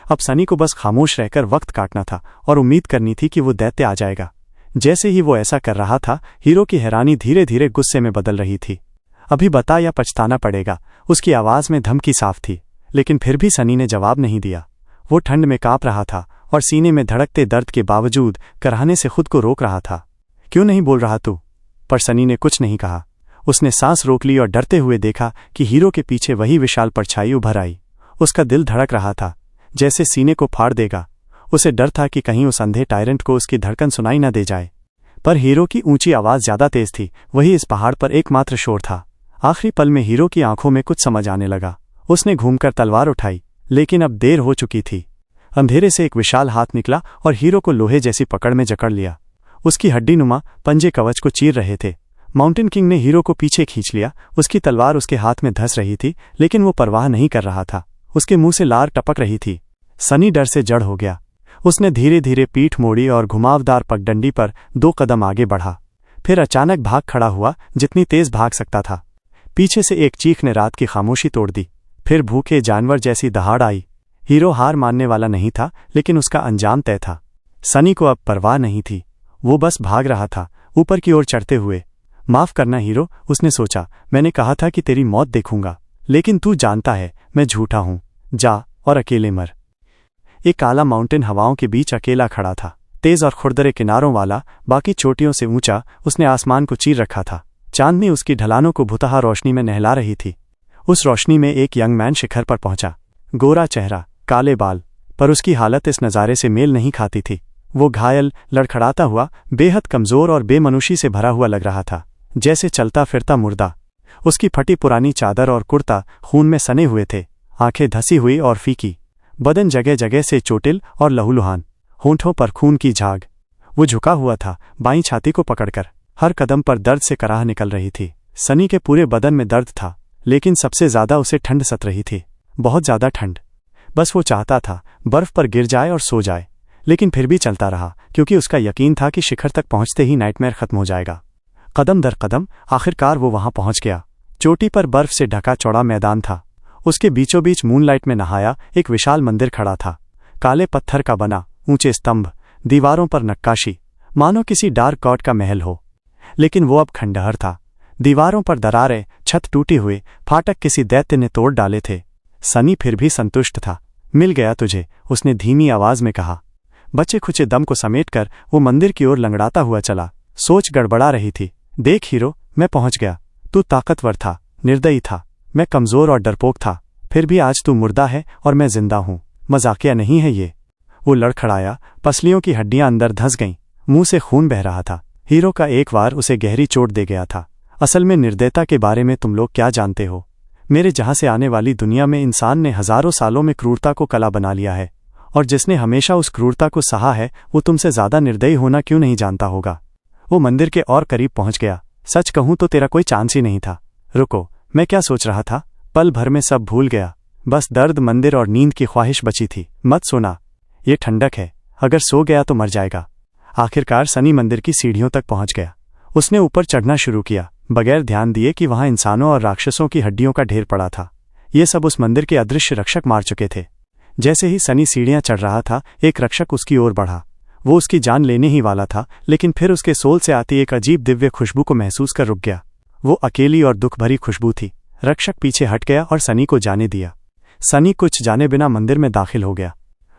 अब सनी को बस खामोश रहकर वक्त काटना था और उम्मीद करनी थी कि वो दैत्य आ जाएगा। जैसे ही वो ऐसा कर रहा था, हीरो की हैरानी धीरे धीरे गुस्से में बदल रही थी। अभी बता या पछताना पड़ेगा, उसकी आवाज़ में धमकी साफ थी। लेकिन फिर भी सनी ने जवाब नहीं दिया। वो ठंड में कांप रहा था और सीने में धड़कते दर्द के बावजूद कराहने से खुद को रोक रहा था। क्यों नहीं बोल रहा तू? पर सनी ने कुछ नहीं कहा। उसने सांस रोक ली और डरते हुए देखा कि हीरो के पीछे वही विशाल परछाई उभर आई। उसका दिल धड़क रहा था, जैसे सीने को फाड़ देगा। उसे डर था कि कहीं उस अंधे टायरेंट को उसकी धड़कन सुनाई न दे जाए। पर हीरो की ऊंची आवाज़ ज्यादा तेज थी, वही इस पहाड़ पर एकमात्र शोर था। आखिरी पल में हीरो की आंखों में कुछ समझ आने लगा। उसने घूमकर तलवार उठाई, लेकिन अब देर हो चुकी थी। अंधेरे से एक विशाल हाथ निकला और हीरो को लोहे जैसी पकड़ में जकड़ लिया। उसकी हड्डीनुमा पंजे कवच को चीर रहे थे। माउंटेन किंग ने हीरो को पीछे खींच लिया। उसकी तलवार उसके हाथ में धंस रही थी, लेकिन वो परवाह नहीं कर रहा था। उसके मुंह से लार टपक रही थी। सनी डर से जड़ हो गया। उसने धीरे धीरे पीठ मोड़ी और घुमावदार पगडंडी पर 2 कदम आगे बढ़ा। फिर अचानक भाग खड़ा हुआ, जितनी तेज भाग सकता था। पीछे से एक चीख ने रात की खामोशी तोड़ दी। फिर भूखे जानवर जैसी दहाड़ आई। हीरो हार मानने वाला नहीं था, लेकिन उसका अंजाम तय था। सनी को अब परवाह नहीं थी। वो बस भाग रहा था, ऊपर की ओर चढ़ते हुए। माफ करना हीरो, उसने सोचा, मैंने कहा था कि तेरी मौत देखूंगा, लेकिन तू जानता है मैं झूठा हूं। जा और अकेले मर। एक काला माउंटेन हवाओं के बीच अकेला खड़ा था, तेज और खुरदरे किनारों वाला, बाकी चोटियों से ऊंचा। उसने आसमान को चीर रखा था। चांदनी उसकी ढलानों को भुतहा रोशनी में नहला रही थी। उस रोशनी में एक यंग मैन शिखर पर पहुंचा। गोरा चेहरा, काले बाल, पर उसकी हालत इस नज़ारे से मेल नहीं खाती थी। वो घायल, लड़खड़ाता हुआ, बेहद कमजोर और बेमनुशी से भरा हुआ लग रहा था, जैसे चलता फिरता मुर्दा। उसकी फटी पुरानी चादर और कुर्ता खून में सने हुए थे, आंखें धसी हुई और फीकी, बदन जगह जगह से चोटिल और लहूलुहान, होंठों पर खून की झाग। वो झुका हुआ था, बाईं छाती को पकड़कर। हर कदम पर दर्द से कराह निकल रही थी। सनी के पूरे बदन में दर्द था, लेकिन सबसे ज्यादा उसे ठंड सत रही थी, बहुत ज्यादा ठंड। बस वो चाहता था बर्फ पर गिर जाए और सो जाए, लेकिन फिर भी चलता रहा, क्योंकि उसका यकीन था कि शिखर तक पहुंचते ही नाइटमेयर खत्म हो जाएगा। कदम दर कदम आखिरकार वो वहां पहुंच गया। चोटी पर बर्फ से ढका चौड़ा मैदान था। उसके बीचों बीच मूनलाइट में नहाया एक विशाल मंदिर खड़ा था। काले पत्थर का बना, ऊंचे स्तंभ, दीवारों पर नक्काशी, मानो किसी डार्क गॉड का महल हो। लेकिन वो अब खंडहर था। दीवारों पर दरारें, छत टूटी हुई, फाटक किसी दैत्य ने तोड़ डाले थे। सनी फिर भी संतुष्ट था। मिल गया तुझे, उसने धीमी आवाज में कहा। बचे खुचे दम को समेटकर वो मंदिर की ओर लंगड़ाता हुआ चला। सोच गड़बड़ा रही थी। देख हीरो, मैं पहुंच गया। तू ताकतवर था, निर्दयी था, मैं कमजोर और डरपोक था। फिर भी आज तू मुर्दा है और मैं जिंदा हूं। मजाकिया नहीं है ये। वो लड़खड़ाया, पसलियों की हड्डियां अंदर धंस गईं, मुंह से खून बह रहा था। हीरो का एक वार उसे गहरी चोट दे गया था। असल में निर्दयता के बारे में तुम लोग क्या जानते हो? मेरे जहां से आने वाली दुनिया में इंसान ने हजारों सालों में क्रूरता को कला बना लिया है, और जिसने हमेशा उस क्रूरता को सहा है वो तुमसे ज्यादा निर्दयी होना क्यों नहीं जानता होगा। वो मंदिर के और करीब पहुंच गया। सच कहूं तो तेरा कोई चांस ही नहीं था। रुको, मैं क्या सोच रहा था? पल भर में सब भूल गया। बस दर्द, मंदिर और नींद की ख्वाहिश बची थी। मत सोना, ये ठंडक है, अगर सो गया तो मर जाएगा। आखिरकार सनी मंदिर की सीढ़ियों तक पहुंच गया। उसने ऊपर चढ़ना शुरू किया, बगैर ध्यान दिए कि वहां इंसानों और राक्षसों की हड्डियों का ढेर पड़ा था। ये सब उस मंदिर के अदृश्य रक्षक मार चुके थे। जैसे ही सनी सीढ़ियां चढ़ रहा था, एक रक्षक उसकी ओर बढ़ा। वो उसकी जान लेने ही वाला था, लेकिन फिर उसके सोल से आती एक अजीब दिव्य खुशबू को महसूस कर रुक गया। वो अकेली और दुख भरी खुशबू थी। रक्षक पीछे हट गया और सनी को जाने दिया। सनी कुछ जाने बिना मंदिर में दाखिल हो गया।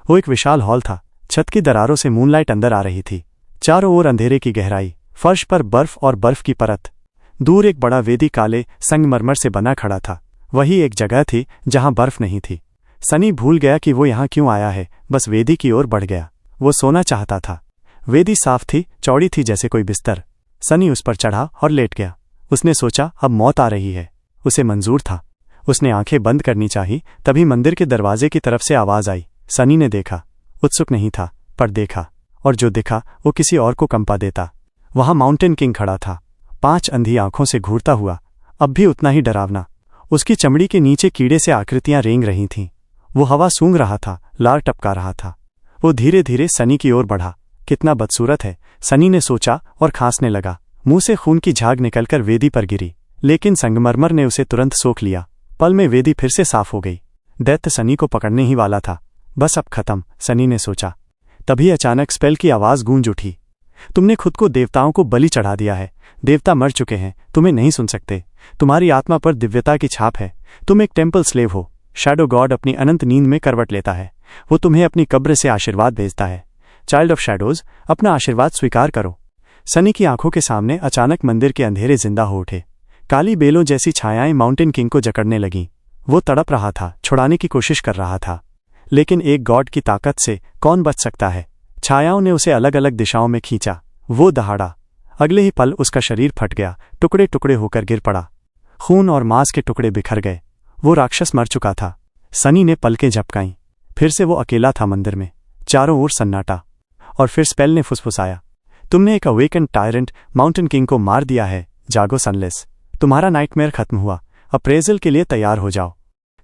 वो एक विशाल हॉल था। छत की दरारों से मूनलाइट अंदर आ रही थी। चारों ओर अंधेरे की गहराई, फर्श पर बर्फ और बर्फ की परत। दूर एक बड़ा वेदी काले संगमरमर से बना खड़ा था। वही एक जगह थी जहां बर्फ नहीं थी। सनी भूल गया कि वो यहां क्यों आया है, बस वेदी की ओर बढ़ गया। वो सोना चाहता था। वेदी साफ थी, चौड़ी थी जैसे कोई बिस्तर। सनी उस पर चढ़ा और लेट गया। उसने सोचा अब मौत आ रही है। उसे मंजूर था। उसने आंखें बंद करनी चाहिए, तभी मंदिर के दरवाजे की तरफ से आवाज आई। सनी ने देखा। उत्सुक नहीं था, पर देखा, और जो दिखा वो किसी और को कंपा देता। वहां माउंटेन किंग खड़ा था, 5 अंधी आंखों से घूरता हुआ, अब भी उतना ही डरावना। उसकी चमड़ी के नीचे कीड़े से आकृतियां रेंग रही थीं। वो हवा सूंघ रहा था, लार टपका रहा था। वो धीरे धीरे सनी की ओर बढ़ा। कितना बदसूरत है, सनी ने सोचा और खांसने लगा। मुंह से खून की झाग निकलकर वेदी पर गिरी, लेकिन संगमरमर ने उसे तुरंत सोख लिया। पल में वेदी फिर से साफ हो गई। दैत्य सनी को पकड़ने ही वाला था। बस अब खत्म, सनी ने सोचा। तभी अचानक स्पेल की आवाज गूंज उठी। तुमने खुद को देवताओं को बलि चढ़ा दिया है। देवता मर चुके हैं, तुम्हें नहीं सुन सकते। तुम्हारी आत्मा पर दिव्यता की छाप है। तुम एक टेम्पल स्लेव हो। शैडो गॉड अपनी अनंत नींद में करवट लेता है। वो तुम्हें अपनी कब्र से आशीर्वाद भेजता है। चाइल्ड ऑफ शैडोज, अपना आशीर्वाद स्वीकार करो। सनी की आंखों के सामने अचानक मंदिर के अंधेरे जिंदा हो उठे। काली बेलों जैसी छायाएं माउंटेन किंग को जकड़ने लगीं। वो तड़प रहा था, छुड़ाने की कोशिश कर रहा था, लेकिन एक गॉड की ताकत से कौन बच सकता है। छायाओं ने उसे अलग अलग दिशाओं में खींचा। वो दहाड़ा। अगले ही पल उसका शरीर फट गया, टुकड़े टुकड़े होकर गिर पड़ा। खून और मांस के टुकड़े बिखर गए। वो राक्षस मर चुका था। सनी ने पलकें झपकाईं। फिर से वो अकेला था मंदिर में। चारों ओर सन्नाटा। और फिर स्पेल ने फुसफुसाया, तुमने एक अवेकन टायरेंट माउंटेन किंग को मार दिया है। जागो सनलेस, तुम्हारा नाइटमेयर खत्म हुआ। अप्रेजल के लिए तैयार हो जाओ।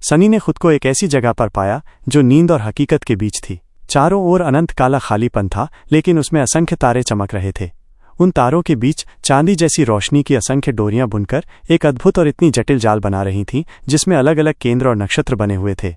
सनी ने खुद को एक ऐसी जगह पर पाया जो नींद और हकीकत के बीच थी। चारों ओर अनंत काला खालीपन था, लेकिन उसमें असंख्य तारे चमक रहे थे। उन तारों के बीच चांदी जैसी रोशनी की असंख्य डोरियां बुनकर एक अद्भुत और इतनी जटिल जाल बना रही थीं, जिसमें अलग अलग केंद्र और नक्षत्र बने हुए थे।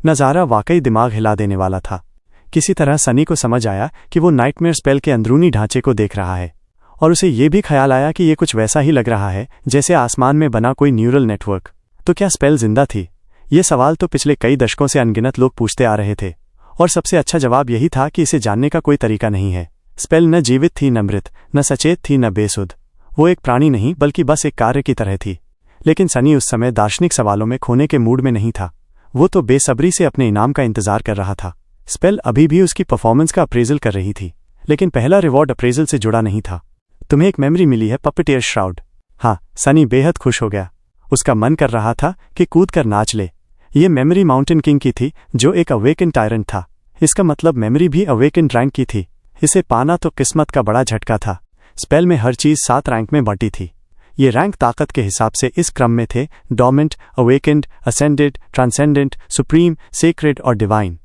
नज़ारा वाकई दिमाग हिला देने वाला था। किसी तरह सनी को समझ आया कि वो नाइटमेयर स्पेल के अंदरूनी ढांचे को देख रहा है, और उसे ये भी ख्याल आया कि ये कुछ वैसा ही लग रहा है जैसे आसमान में बना कोई न्यूरल नेटवर्क। तो क्या स्पेल जिंदा थी? ये सवाल तो पिछले कई दशकों से अनगिनत लोग पूछते आ रहे थे, और सबसे अच्छा जवाब यही था कि इसे जानने का कोई तरीका नहीं है। स्पेल न जीवित थी, न मृत, न सचेत थी, न बेसुध। वो एक प्राणी नहीं, बल्कि बस एक कार्य की तरह थी। लेकिन सनी उस समय दार्शनिक सवालों में खोने के मूड में नहीं था। वो तो बेसब्री से अपने इनाम का इंतजार कर रहा था। स्पेल अभी भी उसकी परफॉर्मेंस का अप्रेजल कर रही थी, लेकिन पहला रिवॉर्ड अप्रेजल से जुड़ा नहीं था। तुम्हें एक मेमोरी मिली है, पपेटियर श्राउड। हाँ, सनी बेहद खुश हो गया। उसका मन कर रहा था कि कूद कर नाच ले। ये मेमोरी माउंटेन किंग की थी, जो एक अवेकन टायरेंट था। इसका मतलब मेमोरी भी अवेकन रैंक की थी। इसे पाना तो किस्मत का बड़ा झटका था। स्पेल में हर चीज 7 रैंक में बंटी थी। ये रैंक ताकत के हिसाब से इस क्रम में थे: डोमेंट, awakened, ascended, transcendent, supreme, sacred और डिवाइन।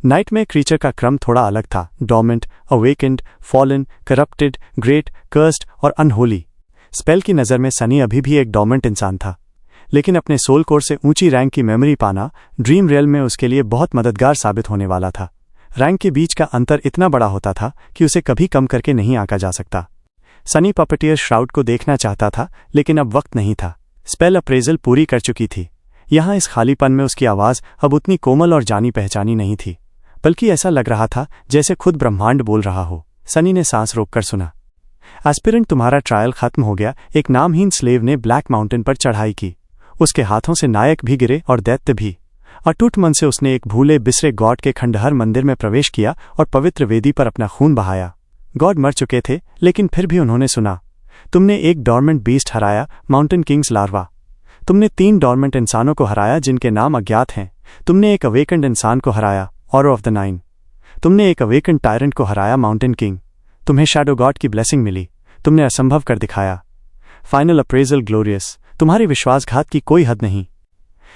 नाइटमेयर क्रीचर का क्रम थोड़ा अलग था: डोमेंट, awakened, fallen, corrupted, great, cursed और अनहोली। स्पेल की नज़र में सनी अभी भी एक डोमेंट इंसान था, लेकिन अपने सोल कोर से ऊंची रैंक की मेमोरी पाना ड्रीम रियल में उसके लिए बहुत मददगार साबित होने वाला था। रैंक के बीच का अंतर इतना बड़ा होता था कि उसे कभी कम करके नहीं आंका जा सकता। सनी पपेटियर श्राउड को देखना चाहता था, लेकिन अब वक्त नहीं था। स्पेल अप्रेजल पूरी कर चुकी थी। यहाँ इस खालीपन में उसकी आवाज़ अब उतनी कोमल और जानी पहचानी नहीं थी, बल्कि ऐसा लग रहा था जैसे खुद ब्रह्मांड बोल रहा हो। सनी ने सांस रोककर सुना। एस्पिरेंट, तुम्हारा ट्रायल खत्म हो गया। एक नामहीन स्लेव ने ब्लैक माउंटेन पर चढ़ाई की। उसके हाथों से नायक भी गिरे और दैत्य भी। अटूट मन से उसने एक भूले बिसरे गॉड के खंडहर मंदिर में प्रवेश किया और पवित्र वेदी पर अपना खून बहाया। गॉड मर चुके थे, लेकिन फिर भी उन्होंने सुना। तुमने एक डॉर्मेंट बीस्ट हराया, माउंटेन किंग्स लार्वा। तुमने 3 डॉर्मेंट इंसानों को हराया जिनके नाम अज्ञात हैं। तुमने एक अवेकेंड इंसान को हराया, ऑर्डर ऑफ द 9। तुमने एक अवेकन टायरेंट को हराया माउंटेन किंग। तुम्हें शैडो गॉड की ब्लेसिंग मिली। तुमने असंभव कर दिखाया। Final appraisal glorious. तुम्हारी विश्वासघात की कोई हद नहीं।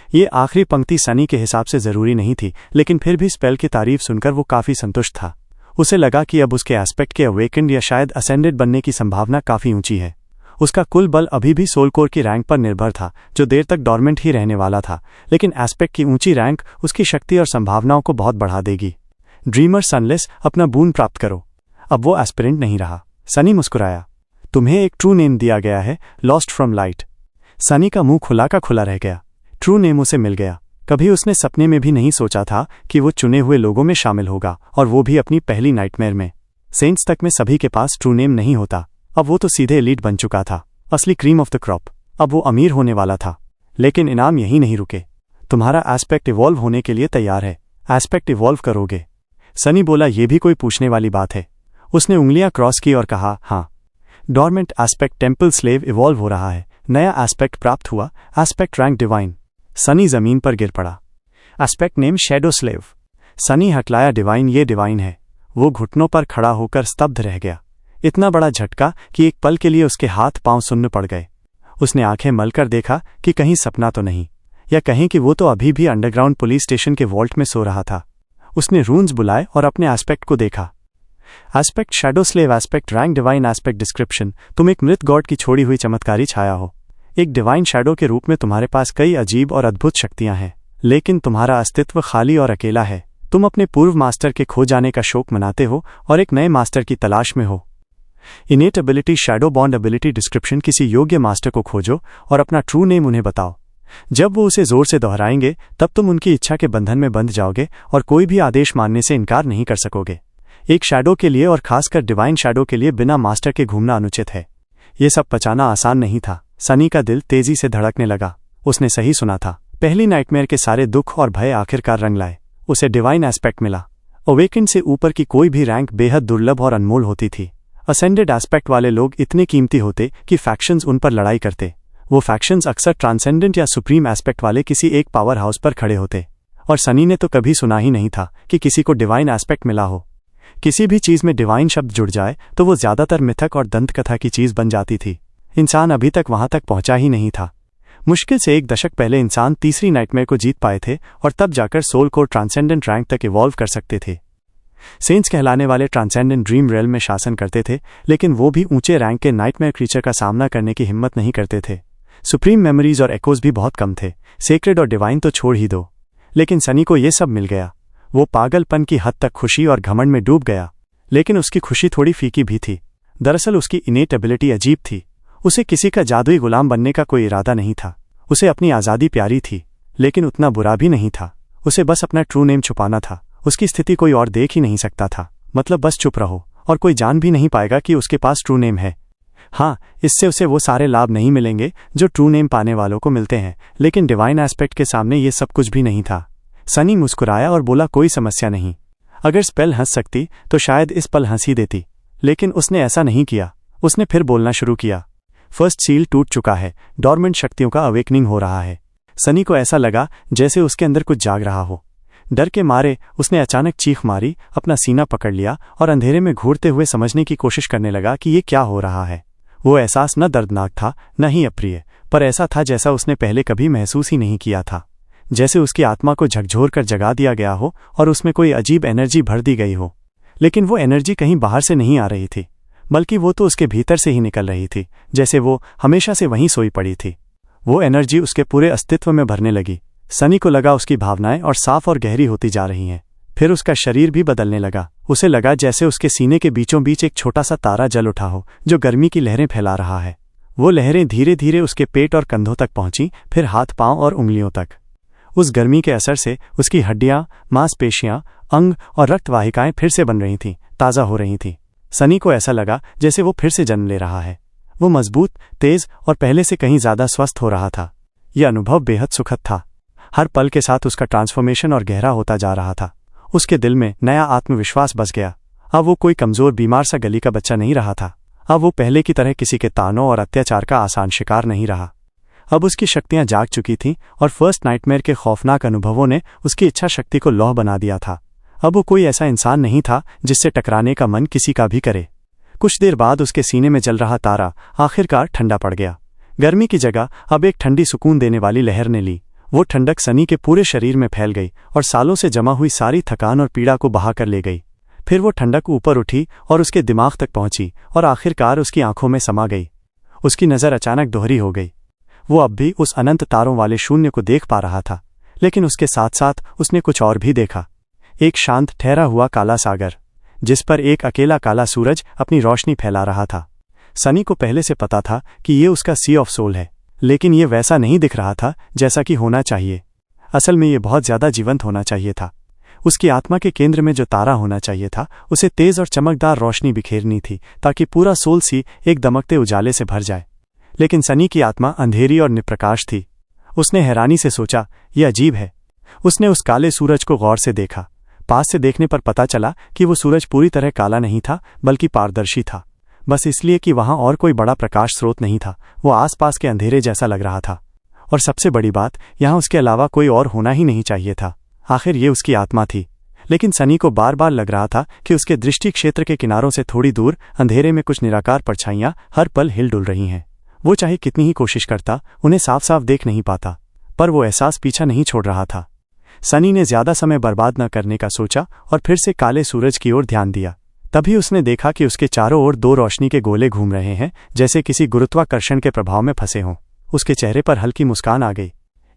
ये आखिरी पंक्ति सनी के हिसाब से जरूरी नहीं थी, लेकिन फिर भी स्पेल की तारीफ सुनकर वो काफी संतुष्ट था। उसे लगा कि अब उसके एस्पेक्ट के अवेकेंड या शायद असेंडेड बनने की संभावना काफी ऊंची है। उसका कुल बल अभी भी सोल कोर की रैंक पर निर्भर था, जो देर तक डॉर्मेंट ही रहने वाला था, लेकिन एस्पेक्ट की ऊंची रैंक उसकी शक्ति और संभावनाओं को बहुत बढ़ा देगी। ड्रीमर सनलेस, अपना बून प्राप्त करो। अब वो एस्पिरेंट नहीं रहा। सनी मुस्कुराया। तुम्हें एक ट्रू नेम दिया गया है, लॉस्ट फ्रॉम लाइट। सनी का मुंह खुला का खुला रह गया। ट्रू नेम उसे मिल गया। कभी उसने सपने में भी नहीं सोचा था कि वो चुने हुए लोगों में शामिल होगा, और वो भी अपनी पहली नाइटमेयर में। सेंट्स तक में सभी के पास ट्रू नेम नहीं होता। अब वो तो सीधे एलीट बन चुका था, असली क्रीम ऑफ द क्रॉप। अब वो अमीर होने वाला था। लेकिन इनाम यहीं नहीं रुके। तुम्हारा एस्पेक्ट इवॉल्व होने के लिए तैयार है। एस्पेक्ट इवॉल्व करोगे? सनी बोला, ये भी कोई पूछने वाली बात है। उसने उंगलियां क्रॉस की और कहा, हाँ। Dormant aspect temple slave evolve हो रहा है। नया एस्पेक्ट प्राप्त हुआ, एस्पेक्ट रैंक डिवाइन। सनी जमीन पर गिर पड़ा। Aspect name shadow slave. सनी हटलाया, डिवाइन, ये डिवाइन है। वो घुटनों पर खड़ा होकर स्तब्ध रह गया। इतना बड़ा झटका कि एक पल के लिए उसके हाथ पांव सुन्न पड़ गए। उसने आंखें मलकर देखा कि कहीं सपना तो नहीं, या कहीं कि वो तो अभी भी अंडरग्राउंड पुलिस स्टेशन के वॉल्ट में सो रहा था। उसने रून्स बुलाए और अपने एस्पेक्ट को देखा। Aspect shadow slave, aspect rank divine, aspect description. तुम एक मृत गॉड की छोड़ी हुई चमत्कारी छाया हो। एक डिवाइन शैडो के रूप में तुम्हारे पास कई अजीब और अद्भुत शक्तियां हैं, लेकिन तुम्हारा अस्तित्व खाली और अकेला है। तुम अपने पूर्व मास्टर के खो जाने का शोक मनाते हो और एक नए मास्टर की तलाश में हो। इनेट ability, shadow bond ability description. किसी योग्य मास्टर को खोजो और अपना ट्रू नेम उन्हें बताओ। जब वो उसे जोर से दोहराएंगे, तब तुम उनकी इच्छा के बंधन में बंध जाओगे और कोई भी आदेश मानने से इनकार नहीं कर सकोगे। एक शैडो के लिए, और खासकर डिवाइन शैडो के लिए, बिना मास्टर के घूमना अनुचित है। ये सब पचाना आसान नहीं था। सनी का दिल तेजी से धड़कने लगा। उसने सही सुना था। पहली नाइटमेयर के सारे दुख और भय आखिरकार रंग लाए। उसे डिवाइन एस्पेक्ट मिला। अवेकेंड से ऊपर की कोई भी रैंक बेहद दुर्लभ और अनमोल होती थी। असेंडेड एस्पेक्ट वाले लोग इतने कीमती होते कि फैक्शंस उन पर लड़ाई करते। वो फैक्शंस अक्सर ट्रांसेंडेंट या सुप्रीम एस्पेक्ट वाले किसी एक पावर हाउस पर खड़े होते। और सनी ने तो कभी सुना ही नहीं था कि किसी को डिवाइन एस्पेक्ट मिला हो। किसी भी चीज में डिवाइन शब्द जुड़ जाए तो वो ज्यादातर मिथक और दंतकथा की चीज बन जाती थी। इंसान अभी तक वहां तक पहुंचा ही नहीं था। मुश्किल से एक दशक पहले इंसान तीसरी नाइटमेयर को जीत पाए थे, और तब जाकर सोल को ट्रांसेंडेंट रैंक तक इवॉल्व कर सकते थे। सेंट्स कहलाने वाले ट्रांसेंडेंट ड्रीम रेल में शासन करते थे, लेकिन वो भी ऊंचे रैंक के नाइटमेयर क्रीचर का सामना करने की हिम्मत नहीं करते थे। सुप्रीम मेमोरीज और एकोज भी बहुत कम थे। सेक्रेड और डिवाइन तो छोड़ ही दो। लेकिन सनी को ये सब मिल गया। वो पागलपन की हद तक खुशी और घमंड में डूब गया। लेकिन उसकी खुशी थोड़ी फीकी भी थी। दरअसल उसकी इनेट एबिलिटी अजीब थी। उसे किसी का जादुई गुलाम बनने का कोई इरादा नहीं था। उसे अपनी आज़ादी प्यारी थी, लेकिन उतना बुरा भी नहीं था। उसे बस अपना ट्रू नेम छुपाना था। उसकी स्थिति कोई और देख ही नहीं सकता था। मतलब बस चुप रहो, और कोई जान भी नहीं पाएगा कि उसके पास ट्रू नेम है। हाँ, इससे उसे वो सारे लाभ नहीं मिलेंगे जो ट्रू नेम पाने वालों को मिलते हैं, लेकिन डिवाइन एस्पेक्ट के सामने ये सब कुछ भी नहीं था। सनी मुस्कुराया और बोला, कोई समस्या नहीं। अगर स्पेल हंस सकती तो शायद इस पल हंस ही देती, लेकिन उसने ऐसा नहीं किया। उसने फिर बोलना शुरू किया। फर्स्ट सील टूट चुका है। डॉर्मेंट शक्तियों का अवेकनिंग हो रहा है। सनी को ऐसा लगा जैसे उसके अंदर कुछ जाग रहा हो। डर के मारे उसने अचानक चीख मारी, अपना सीना पकड़ लिया और अंधेरे में घूरते हुए समझने की कोशिश करने लगा कि ये क्या हो रहा है। वो एहसास न दर्दनाक था, न ही अप्रिय, पर ऐसा था जैसा उसने पहले कभी महसूस ही नहीं किया था। जैसे उसकी आत्मा को झकझोर कर जगा दिया गया हो और उसमें कोई अजीब एनर्जी भर दी गई हो। लेकिन वो एनर्जी कहीं बाहर से नहीं आ रही थी, बल्कि वो तो उसके भीतर से ही निकल रही थी, जैसे वो हमेशा से वहीं सोई पड़ी थी। वो एनर्जी उसके पूरे अस्तित्व में भरने लगी। सनी को लगा उसकी भावनाएं और साफ और गहरी होती जा रही हैं। फिर उसका शरीर भी बदलने लगा। उसे लगा जैसे उसके सीने के बीचों बीच एक छोटा सा तारा जल उठा हो, जो गर्मी की लहरें फैला रहा है। वो लहरें धीरे धीरे उसके पेट और कंधों तक पहुंची, फिर हाथ पांव और उंगलियों तक। उस गर्मी के असर से उसकी हड्डियां, मांसपेशियां, अंग और रक्तवाहिकाएं फिर से बन रही थीं, ताज़ा हो रही थीं। सनी को ऐसा लगा जैसे वो फिर से जन्म ले रहा है। वो मजबूत, तेज और पहले से कहीं ज्यादा स्वस्थ हो रहा था। यह अनुभव बेहद सुखद था। हर पल के साथ उसका ट्रांसफॉर्मेशन और गहरा होता जा रहा था। उसके दिल में नया आत्मविश्वास बस गया। अब वो कोई कमजोर बीमार सा गली का बच्चा नहीं रहा था। अब वो पहले की तरह किसी के तानों और अत्याचार का आसान शिकार नहीं रहा। अब उसकी शक्तियां जाग चुकी थीं और फर्स्ट नाइटमेयर के खौफनाक अनुभवों ने उसकी इच्छा शक्ति को लौह बना दिया था। अब वो कोई ऐसा इंसान नहीं था जिससे टकराने का मन किसी का भी करे। कुछ देर बाद उसके सीने में जल रहा तारा आखिरकार ठंडा पड़ गया। गर्मी की जगह अब एक ठंडी सुकून देने वाली लहर ने ली। वो ठंडक सनी के पूरे शरीर में फैल गई और सालों से जमा हुई सारी थकान और पीड़ा को बहाकर ले गई। फिर वो ठंडक ऊपर उठी और उसके दिमाग तक पहुंची और आखिरकार उसकी आंखों में समा गई। उसकी नज़र अचानक दोहरी हो गई। वो अब भी उस अनंत तारों वाले शून्य को देख पा रहा था, लेकिन उसके साथ साथ उसने कुछ और भी देखा। एक शांत ठहरा हुआ काला सागर जिस पर एक अकेला काला सूरज अपनी रोशनी फैला रहा था। सनी को पहले से पता था कि ये उसका सी ऑफ सोल है, लेकिन ये वैसा नहीं दिख रहा था जैसा कि होना चाहिए। असल में ये बहुत ज्यादा जीवंत होना चाहिए था। उसकी आत्मा के केंद्र में जो तारा होना चाहिए था उसे तेज और चमकदार रोशनी बिखेरनी थी ताकि पूरा सोल सी एक दमकते उजाले से भर जाए। लेकिन सनी की आत्मा अंधेरी और निप्रकाश थी। उसने हैरानी से सोचा, यह अजीब है। उसने उस काले सूरज को गौर से देखा। पास से देखने पर पता चला कि वो सूरज पूरी तरह काला नहीं था बल्कि पारदर्शी था, बस इसलिए कि वहां और कोई बड़ा प्रकाश स्रोत नहीं था। वो आसपास के अंधेरे जैसा लग रहा था। और सबसे बड़ी बात, यहां उसके अलावा कोई और होना ही नहीं चाहिए था। आखिर ये उसकी आत्मा थी। लेकिन सनी को बार बार लग रहा था कि उसके दृष्टि क्षेत्र के किनारों से थोड़ी दूर अंधेरे में कुछ निराकार परछाइयां हर पल हिल डुल रही हैं। वो चाहे कितनी ही कोशिश करता उन्हें साफ साफ देख नहीं पाता, पर वो एहसास पीछा नहीं छोड़ रहा था। सनी ने ज्यादा समय बर्बाद न करने का सोचा और फिर से काले सूरज की ओर ध्यान दिया। तभी उसने देखा कि उसके चारों ओर दो रोशनी के गोले घूम रहे हैं, जैसे किसी गुरुत्वाकर्षण के प्रभाव में फंसे हों। उसके चेहरे पर हल्की मुस्कान आ गई।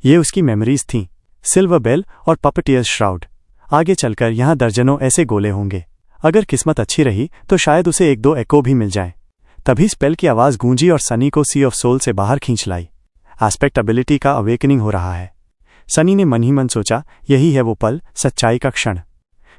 ये उसकी मेमोरीज थीं, सिल्वर बेल और पपेटियर्स श्राउड। आगे चलकर यहाँ दर्जनों ऐसे गोले होंगे। अगर किस्मत अच्छी रही तो शायद उसे एक दो एको भी मिल जाएं। तभी स्पेल की आवाज गूंजी और सनी को सी ऑफ सोल से बाहर खींच लाई। एस्पेक्ट एबिलिटी का अवेकनिंग हो रहा है। सनी ने मन ही मन सोचा, यही है वो पल, सच्चाई का क्षण।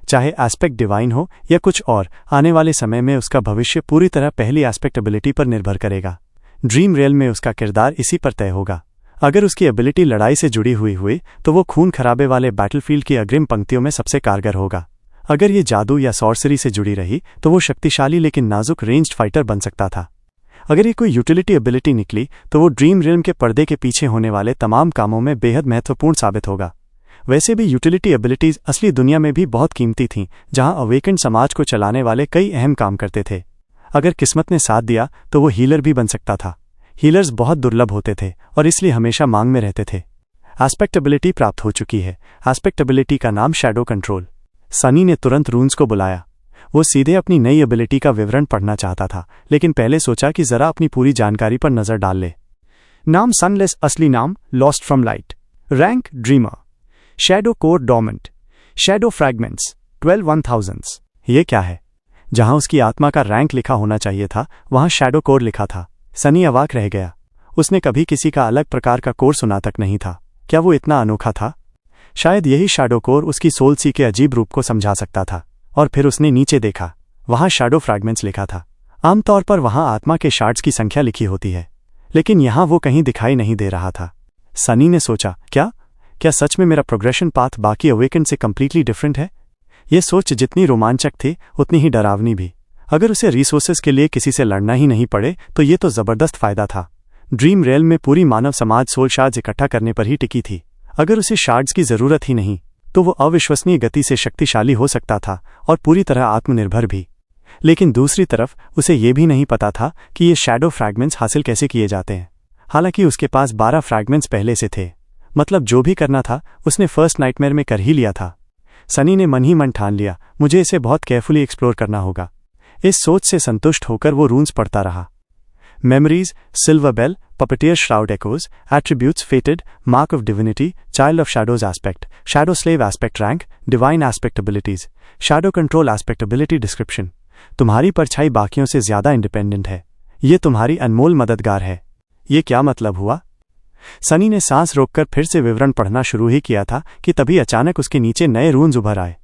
चाहे एस्पेक्ट डिवाइन हो या कुछ और, आने वाले समय में उसका भविष्य पूरी तरह पहली एस्पेक्ट एबिलिटी पर निर्भर करेगा। ड्रीम रियल में उसका किरदार इसी पर तय होगा। अगर उसकी एबिलिटी लड़ाई से जुड़ी हुई तो वो खून खराबे वाले बैटलफील्ड की अग्रिम पंक्तियों में सबसे कारगर होगा। अगर ये जादू या सॉर्सरी से जुड़ी रही तो वो शक्तिशाली लेकिन नाजुक रेंज्ड फाइटर बन सकता था। अगर ये कोई यूटिलिटी एबिलिटी निकली तो वो ड्रीम रियल्म के पर्दे के पीछे होने वाले तमाम कामों में बेहद महत्वपूर्ण साबित होगा। वैसे भी यूटिलिटी एबिलिटीज असली दुनिया में भी बहुत कीमती थीं, जहां अवेकेंड समाज को चलाने वाले कई अहम काम करते थे। अगर किस्मत ने साथ दिया तो वो हीलर भी बन सकता था। हीलर्स बहुत दुर्लभ होते थे और इसलिए हमेशा मांग में रहते थे। एस्पेक्ट एबिलिटी प्राप्त हो चुकी है। एस्पेक्ट एबिलिटी का नाम शैडो कंट्रोल। सनी ने तुरंत रून्स को बुलाया। वो सीधे अपनी नई एबिलिटी का विवरण पढ़ना चाहता था, लेकिन पहले सोचा कि जरा अपनी पूरी जानकारी पर नजर डाल ले। नाम सनलेस, असली नाम lost from light, rank dreamer, shadow core डोमेंट, shadow fragments 12,1000। ये क्या है? जहां उसकी आत्मा का रैंक लिखा होना चाहिए था वहां शैडो कोर लिखा था। सनी अवाक रह गया। उसने कभी किसी का अलग प्रकार का कोर सुना तक नहीं था। क्या वो इतना अनोखा था? शायद यही शैडो कोर उसकी सोल सी के अजीब रूप को समझा सकता था। और फिर उसने नीचे देखा, वहां शैडो फ्रैगमेंट्स लिखा था। आमतौर पर वहां आत्मा के शार्ड्स की संख्या लिखी होती है, लेकिन यहां वो कहीं दिखाई नहीं दे रहा था। सनी ने सोचा, क्या सच में मेरा प्रोग्रेशन पाथ बाकी अवेकेंड से कंप्लीटली डिफरेंट है? ये सोच जितनी रोमांचक थी उतनी ही डरावनी भी। अगर उसे रिसोर्सेज के लिए किसी से लड़ना ही नहीं पड़े तो ये तो जबरदस्त फायदा था। ड्रीम रियल में पूरी मानव समाज सोल शार्ड्स इकट्ठा करने पर ही टिकी थी। अगर उसे शार्ड्स की जरूरत ही नहीं तो वो अविश्वसनीय गति से शक्तिशाली हो सकता था और पूरी तरह आत्मनिर्भर भी। लेकिन दूसरी तरफ उसे ये भी नहीं पता था कि ये शैडो फ्रैगमेंट्स हासिल कैसे किए जाते हैं। हालांकि उसके पास 12 फ्रैगमेंट्स पहले से थे, मतलब जो भी करना था उसने फर्स्ट नाइटमेयर में कर ही लिया था। सनी ने मन ही मन ठान लिया, मुझे इसे बहुत केयरफुली एक्सप्लोर करना होगा। इस सोच से संतुष्ट होकर वो रून्स पढ़ता रहा। Memories, silver bell, puppeteer shroud echoes, attributes, fated, mark of divinity, child of shadows aspect, shadow slave aspect rank, divine aspect abilities, shadow control aspect ability description. तुम्हारी परछाई बाकियों से ज्यादा इंडिपेंडेंट है। ये तुम्हारी अनमोल मददगार है। ये क्या मतलब हुआ? सनी ने सांस रोककर फिर से विवरण पढ़ना शुरू ही किया था कि तभी अचानक उसके नीचे नए रून्स उभर आए।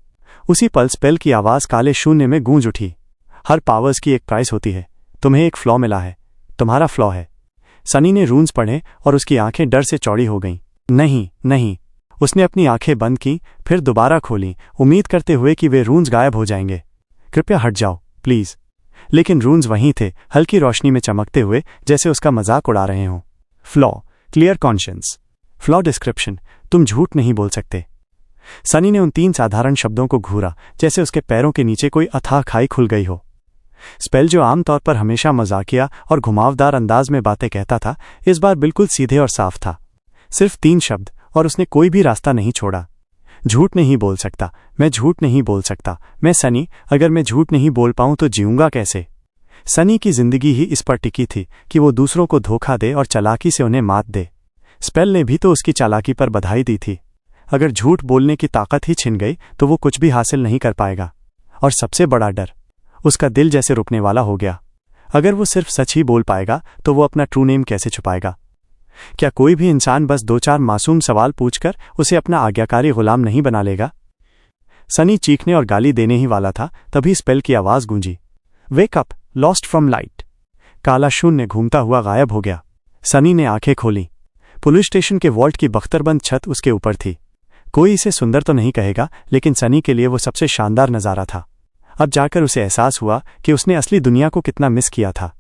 उसी पल स्पेल की आवाज काले शून्य में गूंज उठी। हर पावर्स की एक प्राइस होती है। तुम्हें एक फ्लॉ मिला है। तुम्हारा फ्लॉ है। सनी ने रून्स पढ़े और उसकी आंखें डर से चौड़ी हो गईं। नहीं। उसने अपनी आंखें बंद की, फिर दोबारा खोली, उम्मीद करते हुए कि वे रून्स गायब हो जाएंगे। कृपया हट जाओ, प्लीज। लेकिन रून्स वहीं थे, हल्की रोशनी में चमकते हुए, जैसे उसका मजाक उड़ा रहे हों। Flaw, clear conscience. Flaw description, तुम झूठ नहीं बोल सकते। सनी ने उन 3 साधारण शब्दों को घूरा जैसे उसके पैरों के नीचे कोई अथाह खाई खुल गई हो। स्पेल जो आमतौर पर हमेशा मजाकिया और घुमावदार अंदाज में बातें कहता था, इस बार बिल्कुल सीधे और साफ था। सिर्फ 3 शब्द, और उसने कोई भी रास्ता नहीं छोड़ा। झूठ नहीं बोल सकता, मैं झूठ नहीं बोल सकता, मैं सनी, अगर मैं झूठ नहीं बोल पाऊं तो जीऊंगा कैसे। सनी की जिंदगी ही इस पर टिकी थी कि वो दूसरों को धोखा दे और चालाकी से उन्हें मात दे। स्पेल ने भी तो उसकी चालाकी पर बधाई दी थी। अगर झूठ बोलने की ताकत ही छिन गई तो वो कुछ भी हासिल नहीं कर पाएगा। और सबसे बड़ा डर, उसका दिल जैसे रुकने वाला हो गया। अगर वो सिर्फ सच ही बोल पाएगा तो वो अपना ट्रू नेम कैसे छुपाएगा। क्या कोई भी इंसान बस 2-4 मासूम सवाल पूछकर उसे अपना आज्ञाकारी गुलाम नहीं बना लेगा। सनी चीखने और गाली देने ही वाला था, तभी स्पेल की आवाज गूंजी, wake up, lost from light. काला शून्य घूमता हुआ गायब हो गया। सनी ने आंखें खोली। पुलिस स्टेशन के वॉल्ट की बख्तरबंद छत उसके ऊपर थी। कोई इसे सुंदर तो नहीं कहेगा, लेकिन सनी के लिए वो सबसे शानदार नज़ारा था। अब जाकर उसे एहसास हुआ कि उसने असली दुनिया को कितना मिस किया था।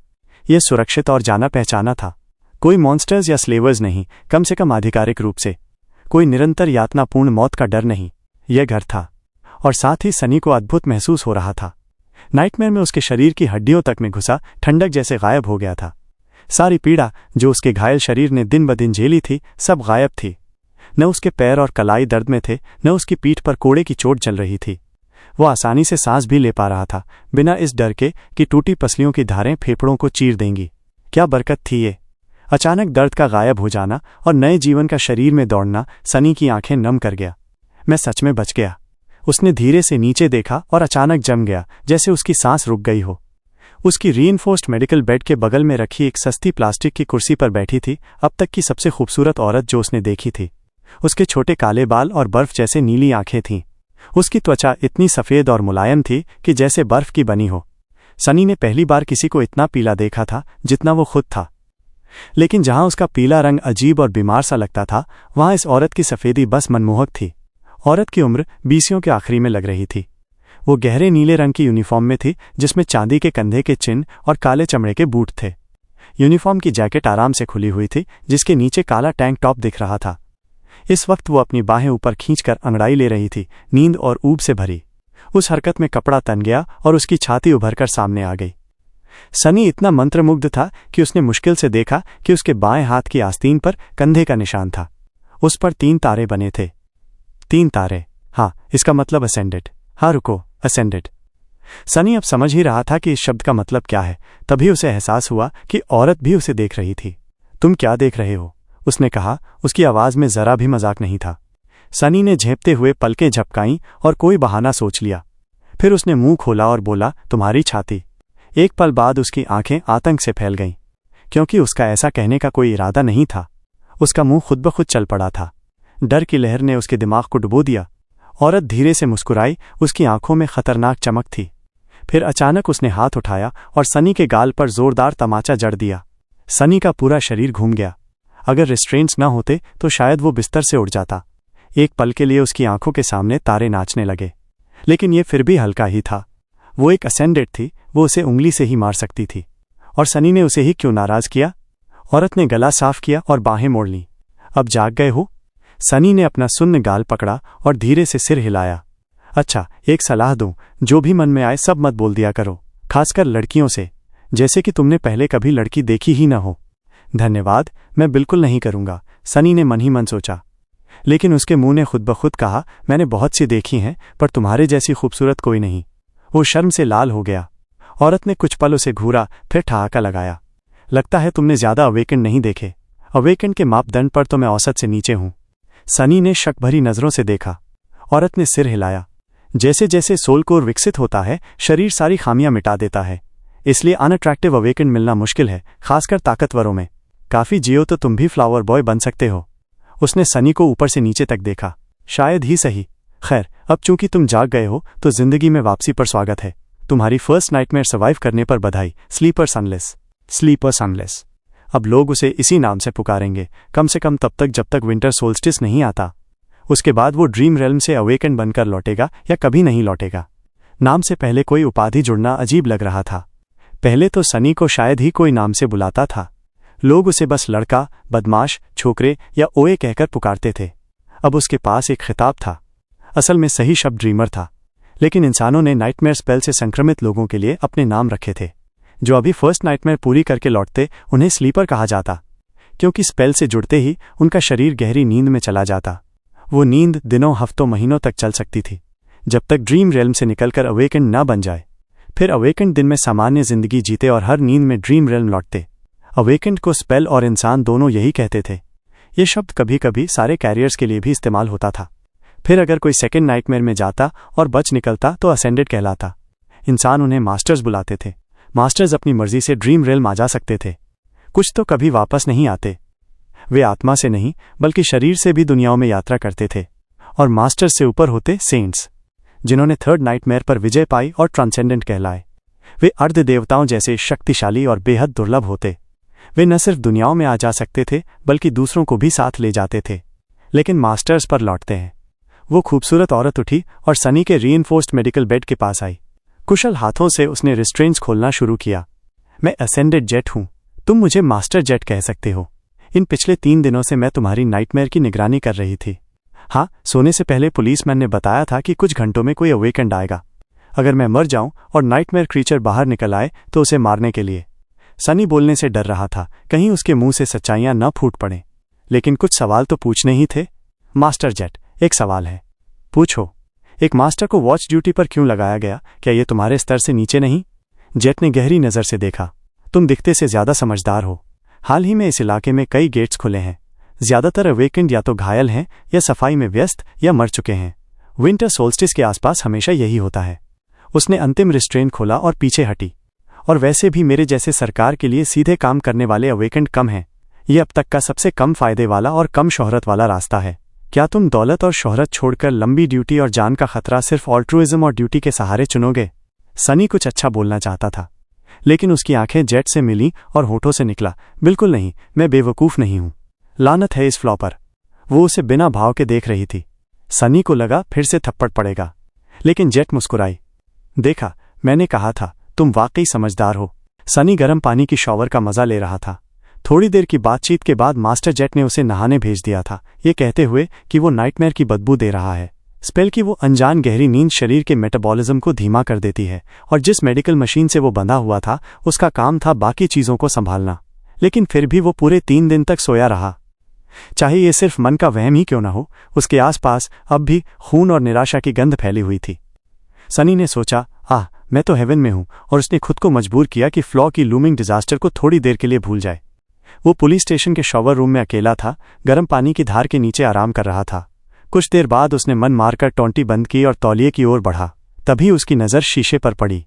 यह सुरक्षित और जाना पहचाना था। कोई मॉन्स्टर्स या स्लेवर्स नहीं, कम से कम आधिकारिक रूप से। कोई निरंतर यातनापूर्ण मौत का डर नहीं। यह घर था। और साथ ही सनी को अद्भुत महसूस हो रहा था। नाइटमेयर में उसके शरीर की हड्डियों तक में घुसा ठंडक जैसे गायब हो गया था। सारी पीड़ा जो उसके घायल शरीर ने दिन ब दिन झेली थी, सब गायब थी। न उसके पैर और कलाई दर्द में थे, न उसकी पीठ पर कोड़े की चोट चल रही थी। वो आसानी से सांस भी ले पा रहा था, बिना इस डर के कि टूटी पसलियों की धारें फेफड़ों को चीर देंगी। क्या बरकत थी ये। अचानक दर्द का गायब हो जाना और नए जीवन का शरीर में दौड़ना सनी की आंखें नम कर गया। मैं सच में बच गया। उसने धीरे से नीचे देखा और अचानक जम गया, जैसे उसकी सांस रुक गई हो। उसकी रीइंफोर्स्ड मेडिकल बेड के बगल में रखी एक सस्ती प्लास्टिक की कुर्सी पर बैठी थी अब तक की सबसे खूबसूरत औरत जो उसने देखी थी। उसके छोटे काले बाल और बर्फ जैसे नीली आंखें थीं। उसकी त्वचा इतनी सफ़ेद और मुलायम थी कि जैसे बर्फ की बनी हो। सनी ने पहली बार किसी को इतना पीला देखा था जितना वो खुद था। लेकिन जहां उसका पीला रंग अजीब और बीमार सा लगता था, वहां इस औरत की सफ़ेदी बस मनमोहक थी। औरत की उम्र 20 के आखिरी में लग रही थी। वो गहरे नीले रंग की यूनिफॉर्म में थी, जिसमें चांदी के कंधे के चिन्ह और काले चमड़े के बूट थे। यूनिफॉर्म की जैकेट आराम से खुली हुई थी, जिसके नीचे काला टैंक टॉप दिख रहा था। इस वक्त वो अपनी बाहें ऊपर खींचकर अंगड़ाई ले रही थी, नींद और ऊब से भरी। उस हरकत में कपड़ा तन गया और उसकी छाती उभरकर सामने आ गई। सनी इतना मंत्रमुग्ध था कि उसने मुश्किल से देखा कि उसके बाएं हाथ की आस्तीन पर कंधे का निशान था। उस पर 3 तारे बने थे। 3 तारे, हाँ, इसका मतलब असेंडेड। हाँ रुको, असेंडेड। सनी अब समझ ही रहा था कि इस शब्द का मतलब क्या है। तभी उसे एहसास हुआ कि औरत भी उसे देख रही थी। तुम क्या देख रहे हो, उसने कहा। उसकी आवाज में जरा भी मजाक नहीं था। सनी ने झेंपते हुए पलकें झपकाईं और कोई बहाना सोच लिया। फिर उसने मुंह खोला और बोला, तुम्हारी छाती। एक पल बाद उसकी आंखें आतंक से फैल गईं, क्योंकि उसका ऐसा कहने का कोई इरादा नहीं था। उसका मुंह खुद ब खुद चल पड़ा था। डर की लहर ने उसके दिमाग को डुबो दिया। औरत धीरे से मुस्कुराई, उसकी आंखों में खतरनाक चमक थी। फिर अचानक उसने हाथ उठाया और सनी के गाल पर जोरदार तमाचा जड़ दिया। सनी का पूरा शरीर घूम गया। अगर रिस्ट्रेंट्स न होते तो शायद वो बिस्तर से उठ जाता। एक पल के लिए उसकी आंखों के सामने तारे नाचने लगे, लेकिन ये फिर भी हल्का ही था। वो एक असेंडेड थी, वो उसे उंगली से ही मार सकती थी। और सनी ने उसे ही क्यों नाराज किया। औरत ने गला साफ किया और बाहें मोड़ लीं। अब जाग गए हो। सनी ने अपना सुन्न गाल पकड़ा और धीरे से सिर हिलाया। अच्छा, एक सलाह दूं, जो भी मन में आए सब मत बोल दिया करो, खासकर लड़कियों से, जैसे कि तुमने पहले कभी लड़की देखी ही न हो। धन्यवाद, मैं बिल्कुल नहीं करूंगा, सनी ने मन ही मन सोचा। लेकिन उसके मुंह ने खुद ब खुद कहा, मैंने बहुत सी देखी हैं, पर तुम्हारे जैसी खूबसूरत कोई नहीं। वो शर्म से लाल हो गया। औरत ने कुछ पल उसे घूरा, फिर ठहाका लगाया। लगता है तुमने ज्यादा अवेकेंड नहीं देखे। अवेकेंड के मापदंड पर तो मैं औसत से नीचे हूं। सनी ने शक भरी नजरों से देखा। औरत ने सिर हिलाया। जैसे जैसे सोल कोर विकसित होता है, शरीर सारी खामियां मिटा देता है। इसलिए अनअट्रैक्टिव अवेकेंड मिलना मुश्किल है, खासकर ताकतवरों में। काफी जियो तो तुम भी फ्लावर बॉय बन सकते हो। उसने सनी को ऊपर से नीचे तक देखा। शायद ही सही। खैर, अब चूंकि तुम जाग गए हो तो जिंदगी में वापसी पर स्वागत है। तुम्हारी फर्स्ट नाइटमेयर सर्वाइव करने पर बधाई। Sleeper sunless. Sleeper sunless. अब लोग उसे इसी नाम से पुकारेंगे, कम से कम तब तक जब तक विंटर सोल्स्टिस नहीं आता। उसके बाद वो ड्रीम रेल्म से अवेकन बनकर लौटेगा या कभी नहीं लौटेगा। नाम से पहले कोई उपाधि जुड़ना अजीब लग रहा था। पहले तो सनी को शायद ही कोई नाम से बुलाता था। लोग उसे बस लड़का, बदमाश, छोकरे या ओए कहकर पुकारते थे। अब उसके पास एक खिताब था। असल में सही शब्द ड्रीमर था, लेकिन इंसानों ने नाइटमेयर स्पेल से संक्रमित लोगों के लिए अपने नाम रखे थे। जो अभी फर्स्ट नाइटमेयर पूरी करके लौटते उन्हें स्लीपर कहा जाता, क्योंकि स्पेल से जुड़ते ही उनका शरीर गहरी नींद में चला जाता। वो नींद दिनों, हफ्तों, महीनों तक चल सकती थी, जब तक ड्रीम रेल्म से निकलकर अवेकेंड न बन जाए। फिर अवेकेंड दिन में सामान्य जिंदगी जीते और हर नींद में ड्रीम रेल्म लौटते। अवेकेंड को स्पेल और इंसान दोनों यही कहते थे। ये शब्द कभी कभी सारे कैरियर्स के लिए भी इस्तेमाल होता था। फिर अगर कोई सेकंड नाइटमेयर में जाता और बच निकलता तो असेंडेड कहलाता। इंसान उन्हें मास्टर्स बुलाते थे। मास्टर्स अपनी मर्जी से ड्रीम रेल्म आ जा सकते थे। कुछ तो कभी वापस नहीं आते। वे आत्मा से नहीं बल्कि शरीर से भी दुनियाओं में यात्रा करते थे। और मास्टर्स से ऊपर होते सेंट्स, जिन्होंने थर्ड नाइटमेयर पर विजय पाई और ट्रांसेंडेंट कहलाए। वे अर्ध देवताओं जैसे शक्तिशाली और बेहद दुर्लभ होते। वे न सिर्फ दुनियाओं में आ जा सकते थे बल्कि दूसरों को भी साथ ले जाते थे। लेकिन मास्टर्स पर लौटते हैं। वो खूबसूरत औरत उठी और सनी के रीइंफोर्स्ड मेडिकल बेड के पास आई। कुशल हाथों से उसने रिस्ट्रेंट्स खोलना शुरू किया। मैं असेंडेड जेट हूं, तुम मुझे मास्टर जेट कह सकते हो। इन पिछले 3 दिनों से मैं तुम्हारी नाइटमेयर की निगरानी कर रही थी। हाँ, सोने से पहले पुलिसमैन ने बताया था कि कुछ घंटों में कोई अवेकेंड आएगा। अगर मैं मर जाऊं और नाइटमेयर क्रीचर बाहर निकल आए तो उसे मारने के लिए। सनी बोलने से डर रहा था, कहीं उसके मुंह से सच्चाइयां न फूट पड़ें। लेकिन कुछ सवाल तो पूछने ही थे। मास्टर जेट, एक सवाल है, पूछो। एक मास्टर को वॉच ड्यूटी पर क्यों लगाया गया? क्या ये तुम्हारे स्तर से नीचे नहीं? जेट ने गहरी नज़र से देखा। तुम दिखते से ज्यादा समझदार हो। हाल ही में इस इलाके में कई गेट्स खुले हैं। ज्यादातर अवेकेंड या तो घायल हैं या सफाई में व्यस्त या मर चुके हैं। विंटर सोल्स्टिस के आसपास हमेशा यही होता है। उसने अंतिम रिस्ट्रेन खोला और पीछे हटी। और वैसे भी मेरे जैसे सरकार के लिए सीधे काम करने वाले अवेकेंड कम हैं। ये अब तक का सबसे कम फायदे वाला और कम शोहरत वाला रास्ता है। क्या तुम दौलत और शोहरत छोड़कर लंबी ड्यूटी और जान का खतरा सिर्फ ऑल्ट्रुइज्म और ड्यूटी के सहारे चुनोगे? सनी कुछ अच्छा बोलना चाहता था, लेकिन उसकी आंखें जेट से मिली और होठों से निकला, बिल्कुल नहीं, मैं बेवकूफ़ नहीं हूं। लानत है इस फ्लॉ पर। वो उसे बिना भाव के देख रही थी। सनी को लगा फिर से थप्पड़ पड़ेगा, लेकिन जेट मुस्कुराई। देखा, मैंने कहा था, तुम वाकई समझदार हो। सनी गर्म पानी की शॉवर का मजा ले रहा था। थोड़ी देर की बातचीत के बाद मास्टर जेट ने उसे नहाने भेज दिया था, ये कहते हुए कि वो नाइटमेयर की बदबू दे रहा है। स्पेल की वो अनजान गहरी नींद शरीर के मेटाबॉलिज्म को धीमा कर देती है, और जिस मेडिकल मशीन से वो बंधा हुआ था उसका काम था बाकी चीज़ों को संभालना। लेकिन फिर भी वो पूरे 3 दिन तक सोया रहा। चाहे ये सिर्फ मन का वहम ही क्यों न हो, उसके आसपास अब भी खून और निराशा की गंध फैली हुई थी। सनी ने सोचा, मैं तो हेवन में हूं, और उसने खुद को मजबूर किया कि फ्लॉ की लूमिंग डिजास्टर को थोड़ी देर के लिए भूल जाए। वो पुलिस स्टेशन के शॉवर रूम में अकेला था, गर्म पानी की धार के नीचे आराम कर रहा था। कुछ देर बाद उसने मन मारकर टोंटी बंद की और तौलिए की ओर बढ़ा। तभी उसकी नज़र शीशे पर पड़ी।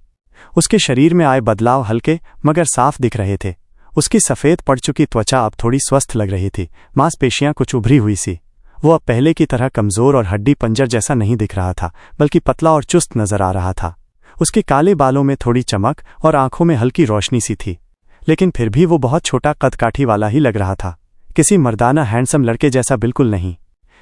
उसके शरीर में आए बदलाव हल्के मगर साफ दिख रहे थे। उसकी सफ़ेद पड़ चुकी त्वचा अब थोड़ी स्वस्थ लग रही थी, मांसपेशियां कुछ उभरी हुई सी। वो अब पहले की तरह कमज़ोर और हड्डी पंजर जैसा नहीं दिख रहा था, बल्कि पतला और चुस्त नजर आ रहा था। उसके काले बालों में थोड़ी चमक और आंखों में हल्की रोशनी सी थी, लेकिन फिर भी वो बहुत छोटा कदकाठी वाला ही लग रहा था, किसी मर्दाना हैंडसम लड़के जैसा बिल्कुल नहीं।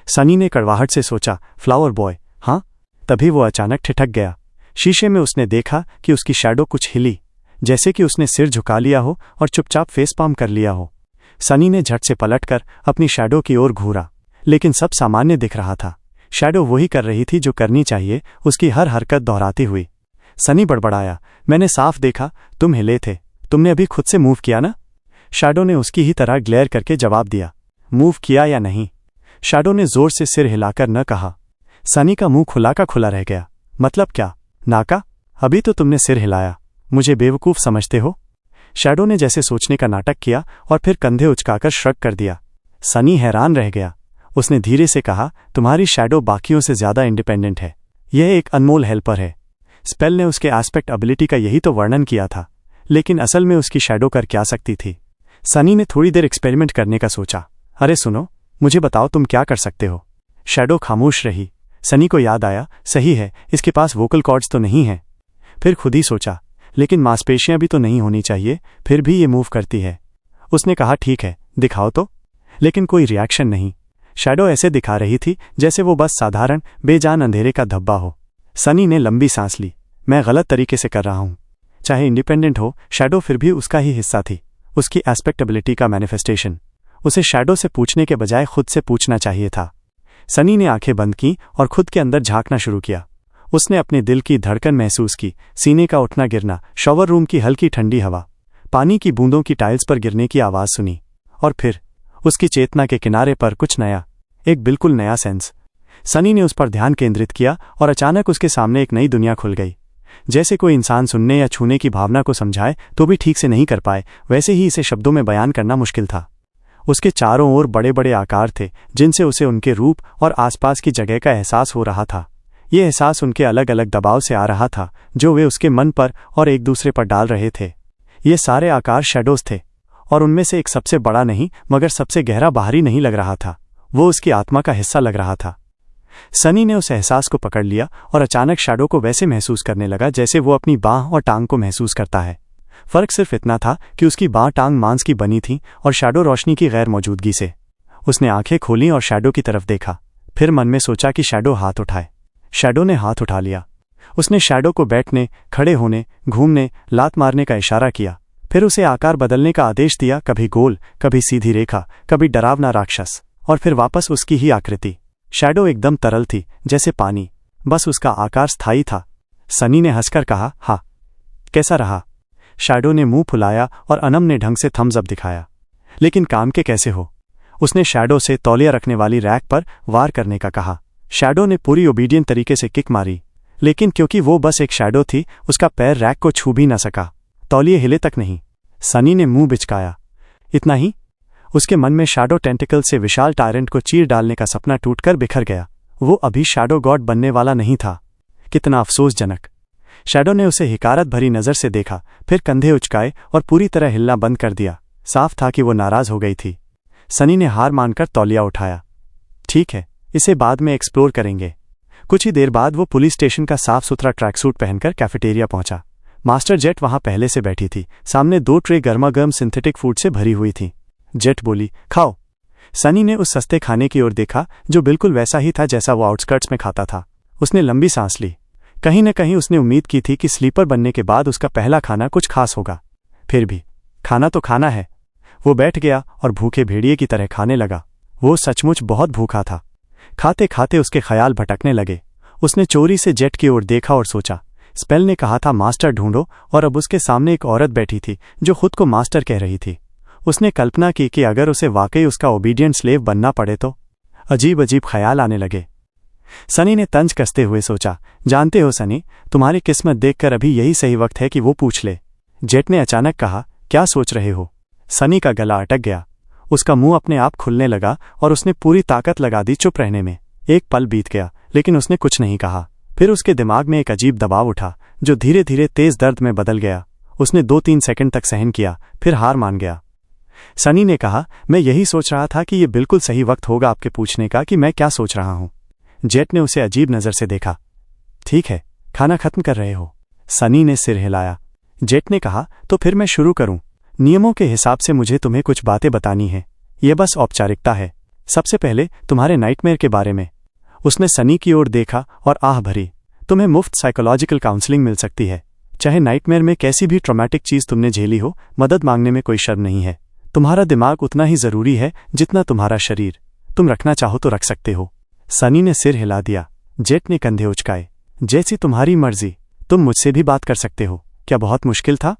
सनी ने कड़वाहट से सोचा, फ्लावर बॉय, हाँ? तभी वो अचानक ठिठक गया। शीशे में उसने देखा कि उसकी शैडो कुछ हिली, जैसे कि उसने सिर झुका लिया हो और चुपचाप फेस पाम कर लिया हो। सनी ने झट से पलटकर अपनी शैडो की ओर घूरा, लेकिन सब सामान्य दिख रहा था। शैडो वही कर रही थी जो करनी चाहिए, उसकी हर हरकत दोहराती हुई। सनी बड़बड़ाया, मैंने साफ देखा, तुम हिले थे। तुमने अभी खुद से मूव किया ना? शैडो ने उसकी ही तरह ग्लेयर करके जवाब दिया, मूव किया या नहीं? शैडो ने जोर से सिर हिलाकर न कहा। सनी का मुंह खुला का खुला रह गया। मतलब क्या? नाका? अभी तो तुमने सिर हिलाया, मुझे बेवकूफ़ समझते हो? शैडो ने जैसे सोचने का नाटक किया और फिर कंधे उचकाकर श्रग कर दिया। सनी हैरान रह गया। उसने धीरे से कहा, तुम्हारी शैडो बाकियों से ज्यादा इंडिपेंडेंट है। यह एक अनमोल हेल्पर है। स्पेल ने उसके एस्पेक्ट एबिलिटी का यही तो वर्णन किया था, लेकिन असल में उसकी शैडो कर क्या सकती थी? सनी ने थोड़ी देर एक्सपेरिमेंट करने का सोचा। अरे सुनो, मुझे बताओ तुम क्या कर सकते हो? शैडो खामोश रही। सनी को याद आया, सही है, इसके पास वोकल कॉर्ड्स तो नहीं है। फिर खुद ही सोचा, लेकिन मांसपेशियां भी तो नहीं होनी चाहिए, फिर भी ये मूव करती है। उसने कहा, ठीक है, दिखाओ तो। लेकिन कोई रिएक्शन नहीं। शैडो ऐसे दिखा रही थी जैसे वो बस साधारण बेजान अंधेरे का धब्बा हो। सनी ने लंबी सांस ली। मैं गलत तरीके से कर रहा हूं। चाहे इंडिपेंडेंट हो, शैडो फिर भी उसका ही हिस्सा थी, उसकी एस्पेक्टेबिलिटी का मैनिफेस्टेशन। उसे शैडो से पूछने के बजाय खुद से पूछना चाहिए था। सनी ने आंखें बंद की और खुद के अंदर झांकना शुरू किया। उसने अपने दिल की धड़कन महसूस की, सीने का उठना गिरना, शॉवर रूम की हल्की ठंडी हवा, पानी की बूंदों की टाइल्स पर गिरने की आवाज़ सुनी। और फिर उसकी चेतना के किनारे पर कुछ नया, एक बिल्कुल नया सेंस। सनी ने उस पर ध्यान केंद्रित किया और अचानक उसके सामने एक नई दुनिया खुल गई। जैसे कोई इंसान सुनने या छूने की भावना को समझाए तो भी ठीक से नहीं कर पाए, वैसे ही इसे शब्दों में बयान करना मुश्किल था। उसके चारों ओर बड़े बड़े आकार थे जिनसे उसे उनके रूप और आसपास की जगह का एहसास हो रहा था। ये एहसास उनके अलग अलग दबाव से आ रहा था जो वे उसके मन पर और एक दूसरे पर डाल रहे थे। ये सारे आकार शैडोज थे और उनमें से एक सबसे बड़ा नहीं मगर सबसे गहरा बाहरी नहीं लग रहा था, वो उसकी आत्मा का हिस्सा लग रहा था। सनी ने उस एहसास को पकड़ लिया और अचानक शैडो को वैसे महसूस करने लगा जैसे वो अपनी बाँह और टांग को महसूस करता है। फर्क सिर्फ इतना था कि उसकी बाँह टांग मांस की बनी थी और शैडो रोशनी की गैर मौजूदगी से। उसने आंखें खोलीं और शैडो की तरफ देखा, फिर मन में सोचा कि शैडो हाथ उठाए। शैडो ने हाथ उठा लिया। उसने शैडो को बैठने, खड़े होने, घूमने, लात मारने का इशारा किया, फिर उसे आकार बदलने का आदेश दिया, कभी गोल, कभी सीधी रेखा, कभी डरावना राक्षस, और फिर वापस उसकी ही आकृति। शैडो एकदम तरल थी जैसे पानी, बस उसका आकार स्थायी था। सनी ने हंसकर कहा, हाँ कैसा रहा? शैडो ने मुंह फुलाया और अनमने ढंग से थम्स अप दिखाया। लेकिन काम के कैसे हो? उसने शैडो से तौलिया रखने वाली रैक पर वार करने का कहा। शैडो ने पूरी ओबीडियंट तरीके से किक मारी, लेकिन क्योंकि वो बस एक शैडो थी उसका पैर रैक को छू भी न सका, तौलिए हिले तक नहीं। सनी ने मुंह बिचकाया, इतना ही? उसके मन में शैडो टेंटिकल से विशाल टायरेंट को चीर डालने का सपना टूटकर बिखर गया। वो अभी शैडो गॉड बनने वाला नहीं था। कितना अफसोसजनक। शैडो ने उसे हिकारत भरी नज़र से देखा, फिर कंधे उचकाए और पूरी तरह हिलना बंद कर दिया। साफ था कि वो नाराज हो गई थी। सनी ने हार मानकर तौलिया उठाया। ठीक है, इसे बाद में एक्सप्लोर करेंगे। कुछ ही देर बाद वो पुलिस स्टेशन का साफ सुथरा ट्रैकसूट पहनकर कैफेटेरिया पहुंचा। मास्टर जेट वहां पहले से बैठी थी। सामने 2 ट्रे गर्मागर्म सिंथेटिक फूड से भरी हुई थी। जेट बोली, खाओ। सनी ने उस सस्ते खाने की ओर देखा जो बिल्कुल वैसा ही था जैसा वो आउटस्कर्ट्स में खाता था। उसने लंबी सांस ली। कहीं न कहीं उसने उम्मीद की थी कि स्लीपर बनने के बाद उसका पहला खाना कुछ खास होगा। फिर भी खाना तो खाना है। वो बैठ गया और भूखे भेड़िए की तरह खाने लगा। वो सचमुच बहुत भूखा था। खाते खाते उसके ख्याल भटकने लगे। उसने चोरी से जेट की ओर देखा और सोचा, स्पेल ने कहा था मास्टर ढूंढो, और अब उसके सामने एक औरत बैठी थी जो खुद को मास्टर कह रही थी। उसने कल्पना की कि अगर उसे वाकई उसका ओबीडियंट स्लेव बनना पड़े तो। अजीब अजीब ख्याल आने लगे। सनी ने तंज कसते हुए सोचा, जानते हो सनी, तुम्हारी किस्मत देखकर अभी यही सही वक्त है कि वो पूछ ले। जेट ने अचानक कहा, क्या सोच रहे हो? सनी का गला अटक गया। उसका मुंह अपने आप खुलने लगा और उसने पूरी ताकत लगा दी चुप रहने में। एक पल बीत गया लेकिन उसने कुछ नहीं कहा। फिर उसके दिमाग में एक अजीब दबाव उठा जो धीरे धीरे तेज दर्द में बदल गया। उसने 2-3 सेकंड तक सहन किया, फिर हार मान गया। सनी ने कहा, मैं यही सोच रहा था कि ये बिल्कुल सही वक्त होगा आपके पूछने का कि मैं क्या सोच रहा हूं। जेट ने उसे अजीब नज़र से देखा। ठीक है, खाना खत्म कर रहे हो? सनी ने सिर हिलाया। जेट ने कहा, तो फिर मैं शुरू करूं। नियमों के हिसाब से मुझे तुम्हें कुछ बातें बतानी है। यह बस औपचारिकता है। सबसे पहले तुम्हारे नाइटमेयर के बारे में। उसने सनी की ओर देखा और आह भरी। तुम्हें मुफ्त साइकोलॉजिकल काउंसलिंग मिल सकती है। चाहे नाइटमेयर में कैसी भी ट्रॉमेटिक चीज़ तुमने झेली हो, मदद मांगने में कोई शर्म नहीं है। तुम्हारा दिमाग उतना ही ज़रूरी है जितना तुम्हारा शरीर। तुम रखना चाहो तो रख सकते हो। सनी ने सिर हिला दिया। जेट ने कंधे उचकाए। जैसी तुम्हारी मर्जी। तुम मुझसे भी बात कर सकते हो। क्या बहुत मुश्किल था?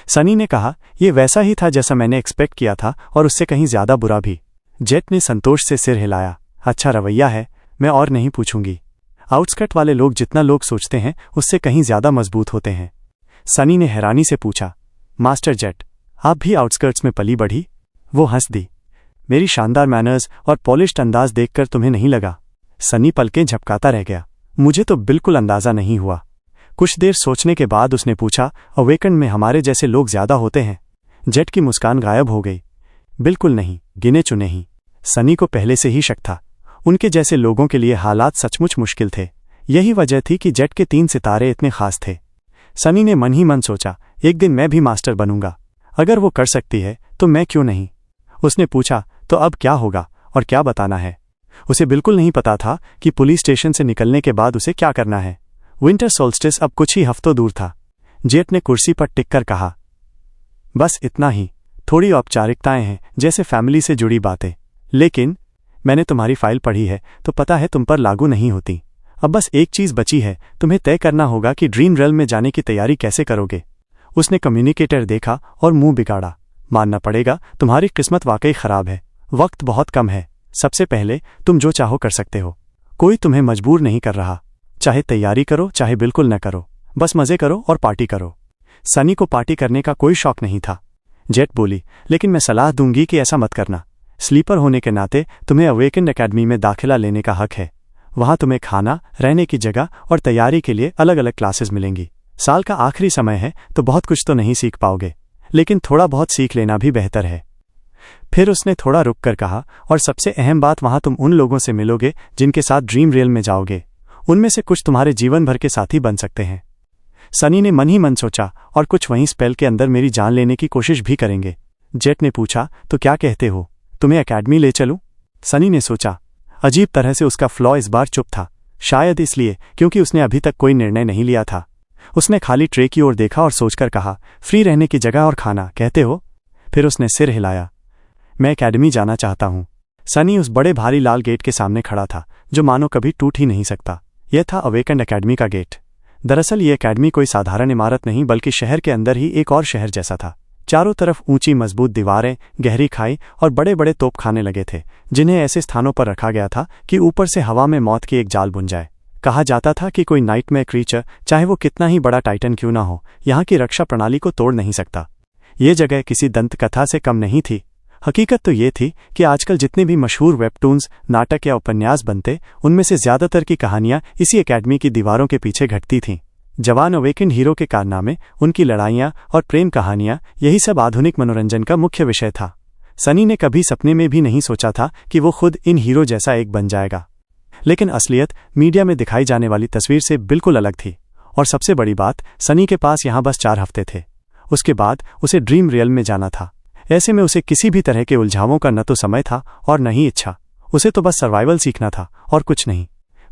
सनी ने कहा, यह वैसा ही था जैसा मैंने एक्सपेक्ट किया था और उससे कहीं ज्यादा बुरा भी। जेट ने संतोष से सिर हिलाया। अच्छा रवैया है, मैं और नहीं पूछूंगी। आउटस्कर्ट वाले लोग जितना लोग सोचते हैं उससे कहीं ज्यादा मजबूत होते हैं। सनी ने हैरानी से पूछा, मास्टर जेट, आप भी आउटस्कर्ट्स में पली बढ़ी? वो हंस दी। मेरी शानदार मैनर्स और पॉलिश्ड अंदाज देखकर तुम्हें नहीं लगा? सनी पलकें झपकाता रह गया। मुझे तो बिल्कुल अंदाजा नहीं हुआ। कुछ देर सोचने के बाद उसने पूछा, अवेकन में हमारे जैसे लोग ज्यादा होते हैं? जेट की मुस्कान गायब हो गई। बिल्कुल नहीं, गिने चुने ही। सनी को पहले से ही शक था। उनके जैसे लोगों के लिए हालात सचमुच मुश्किल थे। यही वजह थी कि जेट के 3 सितारे इतने खास थे। सनी ने मन ही मन सोचा, एक दिन मैं भी मास्टर बनूंगा। अगर वो कर सकती है तो मैं क्यों नहीं? उसने पूछा, तो अब क्या होगा और क्या बताना है? उसे बिल्कुल नहीं पता था कि पुलिस स्टेशन से निकलने के बाद उसे क्या करना है। विंटर सोल्स्टिस अब कुछ ही हफ्तों दूर था। जेट ने कुर्सी पर टिककर कहा, बस इतना ही। थोड़ी औपचारिकताएं हैं, जैसे फैमिली से जुड़ी बातें। लेकिन मैंने तुम्हारी फाइल पढ़ी है तो पता है तुम पर लागू नहीं होती। अब बस एक चीज़ बची है, तुम्हें तय करना होगा कि ड्रीम रेल में जाने की तैयारी कैसे करोगे। उसने कम्युनिकेटर देखा और मुंह बिगाड़ा। मानना पड़ेगा, तुम्हारी किस्मत वाकई खराब है। वक्त बहुत कम है। सबसे पहले तुम जो चाहो कर सकते हो। कोई तुम्हें मजबूर नहीं कर रहा। चाहे तैयारी करो चाहे बिल्कुल न करो, बस मजे करो और पार्टी करो। सनी को पार्टी करने का कोई शौक नहीं था। जेट बोली, लेकिन मैं सलाह दूंगी कि ऐसा मत करना। स्लीपर होने के नाते तुम्हें अवेकेंड एकेडमी में दाखिला लेने का हक है। वहां तुम्हें खाना, रहने की जगह और तैयारी के लिए अलग अलग क्लासेस मिलेंगी। साल का आखिरी समय है तो बहुत कुछ तो नहीं सीख पाओगे, लेकिन थोड़ा बहुत सीख लेना भी बेहतर है। फिर उसने थोड़ा रुक कर कहा, और सबसे अहम बात, वहां तुम उन लोगों से मिलोगे जिनके साथ ड्रीम रेल में जाओगे। उनमें से कुछ तुम्हारे जीवन भर के साथी बन सकते हैं। सनी ने मन ही मन सोचा, और कुछ वहीं स्पेल के अंदर मेरी जान लेने की कोशिश भी करेंगे। जेट ने पूछा, तो क्या कहते हो, तुम्हें एकेडमी ले चलूं? सनी ने सोचा। अजीब तरह से उसका फ्लॉ इस बार चुप था, शायद इसलिए क्योंकि उसने अभी तक कोई निर्णय नहीं लिया था। उसने खाली ट्रे की ओर देखा और सोचकर कहा, फ्री रहने की जगह और खाना कहते हो? फिर उसने सिर हिलाया। मैं एकेडमी जाना चाहता हूं। सनी उस बड़े भारी लाल गेट के सामने खड़ा था, जो मानो कभी टूट ही नहीं सकता। यह था अवेकेंड एकेडमी का गेट। दरअसल ये एकेडमी कोई साधारण इमारत नहीं, बल्कि शहर के अंदर ही एक और शहर जैसा था। चारों तरफ ऊंची मजबूत दीवारें, गहरी खाई और बड़े बड़े तोपखाने लगे थे, जिन्हें ऐसे स्थानों पर रखा गया था कि ऊपर से हवा में मौत की एक जाल बुन जाए। कहा जाता था कि कोई नाइटमेयर क्रीचर, चाहे वो कितना ही बड़ा टाइटन क्यों ना हो, यहाँ की रक्षा प्रणाली को तोड़ नहीं सकता। ये जगह किसी दंतकथा से कम नहीं थी। हकीकत तो ये थी कि आजकल जितने भी मशहूर वेबटून्स, नाटक या उपन्यास बनते, उनमें से ज्यादातर की कहानियां इसी एकेडमी की दीवारों के पीछे घटती थीं। जवान अवेकेंड हीरो के कारनामे, उनकी लड़ाइयां और प्रेम कहानियां, यही सब आधुनिक मनोरंजन का मुख्य विषय था। सनी ने कभी सपने में भी नहीं सोचा था कि वो खुद इन हीरो जैसा एक बन जाएगा। लेकिन असलियत मीडिया में दिखाई जाने वाली तस्वीर से बिल्कुल अलग थी। और सबसे बड़ी बात, सनी के पास यहाँ बस 4 हफ्ते थे। उसके बाद उसे ड्रीम रियल में जाना था। ऐसे में उसे किसी भी तरह के उलझावों का न तो समय था और न ही इच्छा। उसे तो बस सर्वाइवल सीखना था और कुछ नहीं।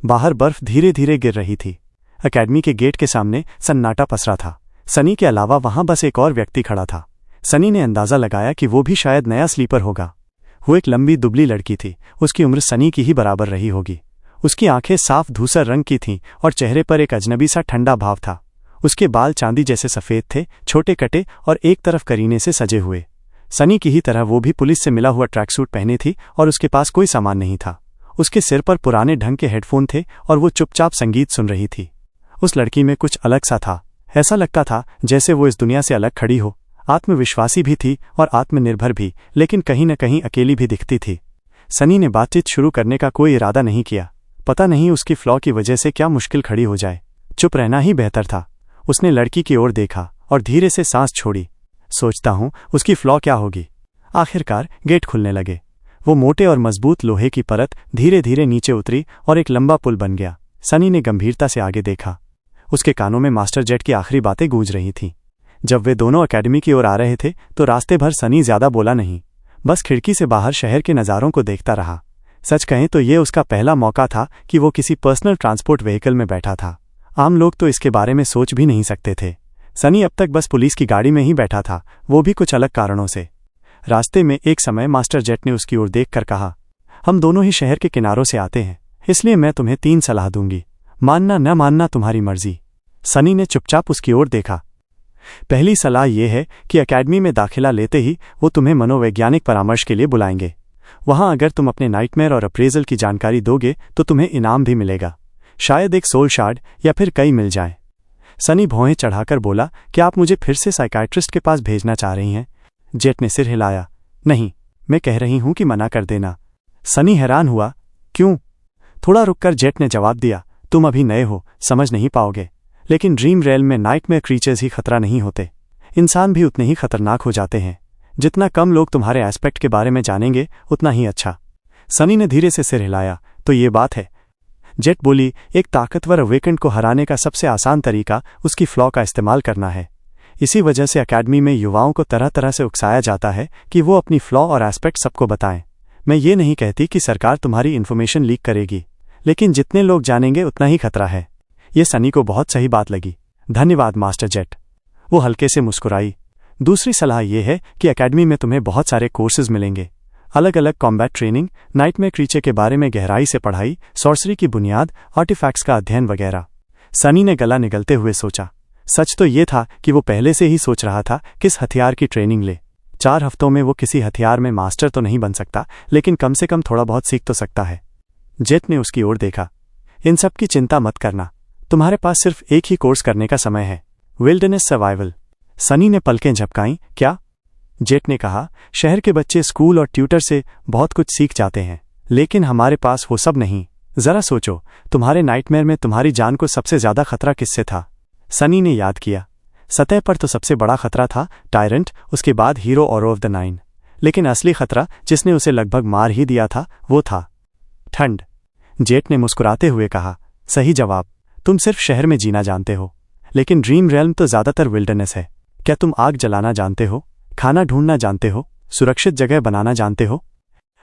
बाहर बर्फ धीरे धीरे गिर रही थी। एकेडमी के गेट के सामने सन्नाटा पसरा था। सनी के अलावा वहां बस एक और व्यक्ति खड़ा था। सनी ने अंदाजा लगाया कि वो भी शायद नया स्लीपर होगा। वो एक लंबी दुबली लड़की थी। उसकी उम्र सनी की ही बराबर रही होगी। उसकी आंखें साफ धूसर रंग की थीं और चेहरे पर एक अजनबी सा ठंडा भाव था। उसके बाल चांदी जैसे सफ़ेद थे, छोटे कटे और एक तरफ करीने से सजे हुए। सनी की ही तरह वो भी पुलिस से मिला हुआ ट्रैकसूट पहने थी और उसके पास कोई सामान नहीं था। उसके सिर पर पुराने ढंग के हेडफोन थे और वो चुपचाप संगीत सुन रही थी। उस लड़की में कुछ अलग सा था। ऐसा लगता था जैसे वो इस दुनिया से अलग खड़ी हो। आत्मविश्वासी भी थी और आत्मनिर्भर भी, लेकिन कहीं न कहीं अकेली भी दिखती थी। सनी ने बातचीत शुरू करने का कोई इरादा नहीं किया। पता नहीं उसकी फ्लॉ की वजह से क्या मुश्किल खड़ी हो जाए। चुप रहना ही बेहतर था। उसने लड़की की ओर देखा और धीरे से सांस छोड़ी। सोचता हूं उसकी फ्लॉ क्या होगी। आखिरकार गेट खुलने लगे। वो मोटे और मजबूत लोहे की परत धीरे धीरे नीचे उतरी और एक लंबा पुल बन गया। सनी ने गंभीरता से आगे देखा। उसके कानों में मास्टर जेट की आखिरी बातें गूंज रही थीं। जब वे दोनों एकेडमी की ओर आ रहे थे तो रास्ते भर सनी ज्यादा बोला नहीं, बस खिड़की से बाहर शहर के नज़ारों को देखता रहा। सच कहें तो ये उसका पहला मौका था कि वो किसी पर्सनल ट्रांसपोर्ट व्हीकल में बैठा था। आम लोग तो इसके बारे में सोच भी नहीं सकते थे। सनी अब तक बस पुलिस की गाड़ी में ही बैठा था, वो भी कुछ अलग कारणों से। रास्ते में एक समय मास्टर जेट ने उसकी ओर देखकर कहा, हम दोनों ही शहर के किनारों से आते हैं, इसलिए मैं तुम्हें 3 सलाह दूंगी। मानना न मानना तुम्हारी मर्जी। सनी ने चुपचाप उसकी ओर देखा। पहली सलाह यह है कि एकेडमी में दाखिला लेते ही वो तुम्हें मनोवैज्ञानिक परामर्श के लिए बुलाएंगे। वहां अगर तुम अपने नाइटमेयर और अप्रेजल की जानकारी दोगे तो तुम्हें इनाम भी मिलेगा। शायद एक सोल शार्ड या फिर कई मिल जाएं। सनी भौहें चढ़ाकर बोला, क्या आप मुझे फिर से साइकाइट्रिस्ट के पास भेजना चाह रही हैं? जेट ने सिर हिलाया। नहीं, मैं कह रही हूं कि मना कर देना। सनी हैरान हुआ। क्यों? थोड़ा रुककर जेट ने जवाब दिया, तुम अभी नए हो, समझ नहीं पाओगे। लेकिन ड्रीम रेल में नाइटमेयर क्रीचर्स ही खतरा नहीं होते, इंसान भी उतने ही खतरनाक हो जाते हैं। जितना कम लोग तुम्हारे एस्पेक्ट के बारे में जानेंगे उतना ही अच्छा। सनी ने धीरे से सिर हिलाया। तो ये बात है। जेट बोली, एक ताकतवर अवेकेंड को हराने का सबसे आसान तरीका उसकी फ्लॉ का इस्तेमाल करना है। इसी वजह से एकेडमी में युवाओं को तरह तरह से उकसाया जाता है कि वो अपनी फ्लॉ और एस्पेक्ट सबको बताएं। मैं ये नहीं कहती कि सरकार तुम्हारी इन्फॉर्मेशन लीक करेगी, लेकिन जितने लोग जानेंगे उतना ही खतरा है। ये सनी को बहुत सही बात लगी। धन्यवाद मास्टर जेट। वो हल्के से मुस्कुराई। दूसरी सलाह यह है कि एकेडमी में तुम्हें बहुत सारे कोर्सेज मिलेंगे। अलग अलग कॉम्बैट ट्रेनिंग, नाइटमेयर क्रीचर के बारे में गहराई से पढ़ाई, सॉर्सरी की बुनियाद, आर्टिफैक्ट्स का अध्ययन वगैरह। सनी ने गला निगलते हुए सोचा। सच तो ये था कि वो पहले से ही सोच रहा था किस हथियार की ट्रेनिंग ले। 4 हफ्तों में वो किसी हथियार में मास्टर तो नहीं बन सकता, लेकिन कम से कम थोड़ा बहुत सीख तो सकता है। जेट ने उसकी ओर देखा। इन सब की चिंता मत करना, तुम्हारे पास सिर्फ एक ही कोर्स करने का समय है, विल्डरनेस सर्वाइवल। सनी ने पलकें झपकाईं। क्या? जेट ने कहा, शहर के बच्चे स्कूल और ट्यूटर से बहुत कुछ सीख जाते हैं, लेकिन हमारे पास वो सब नहीं। जरा सोचो, तुम्हारे नाइटमेयर में तुम्हारी जान को सबसे ज्यादा खतरा किससे था? सनी ने याद किया। सतह पर तो सबसे बड़ा खतरा था टायरेंट, उसके बाद हीरो और ऑफ द नाइन, लेकिन असली खतरा जिसने उसे लगभग मार ही दिया था वो था ठंड। जेट ने मुस्कुराते हुए कहा, सही जवाब। तुम सिर्फ शहर में जीना जानते हो, लेकिन ड्रीम रेल्म तो ज्यादातर विल्डरनेस है। क्या तुम आग जलाना जानते हो, खाना ढूंढना जानते हो, सुरक्षित जगह बनाना जानते हो?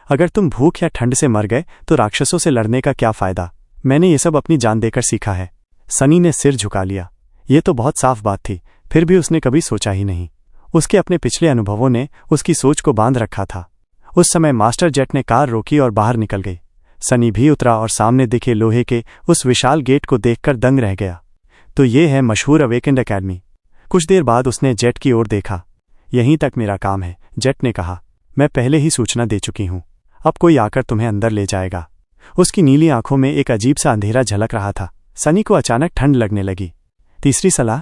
अगर तुम भूख या ठंड से मर गए तो राक्षसों से लड़ने का क्या फायदा? मैंने ये सब अपनी जान देकर सीखा है। सनी ने सिर झुका लिया। ये तो बहुत साफ बात थी, फिर भी उसने कभी सोचा ही नहीं। उसके अपने पिछले अनुभवों ने उसकी सोच को बांध रखा था। उस समय मास्टर जेट ने कार रोकी और बाहर निकल गई। सनी भी उतरा और सामने दिखे लोहे के उस विशाल गेट को देखकर दंग रह गया। तो ये है मशहूर अवेकेंड एकेडमी। कुछ देर बाद उसने जेट की ओर देखा। यहीं तक मेरा काम है, जेट ने कहा। मैं पहले ही सूचना दे चुकी हूं, अब कोई आकर तुम्हें अंदर ले जाएगा। उसकी नीली आंखों में एक अजीब सा अंधेरा झलक रहा था। सनी को अचानक ठंड लगने लगी। तीसरी सलाह?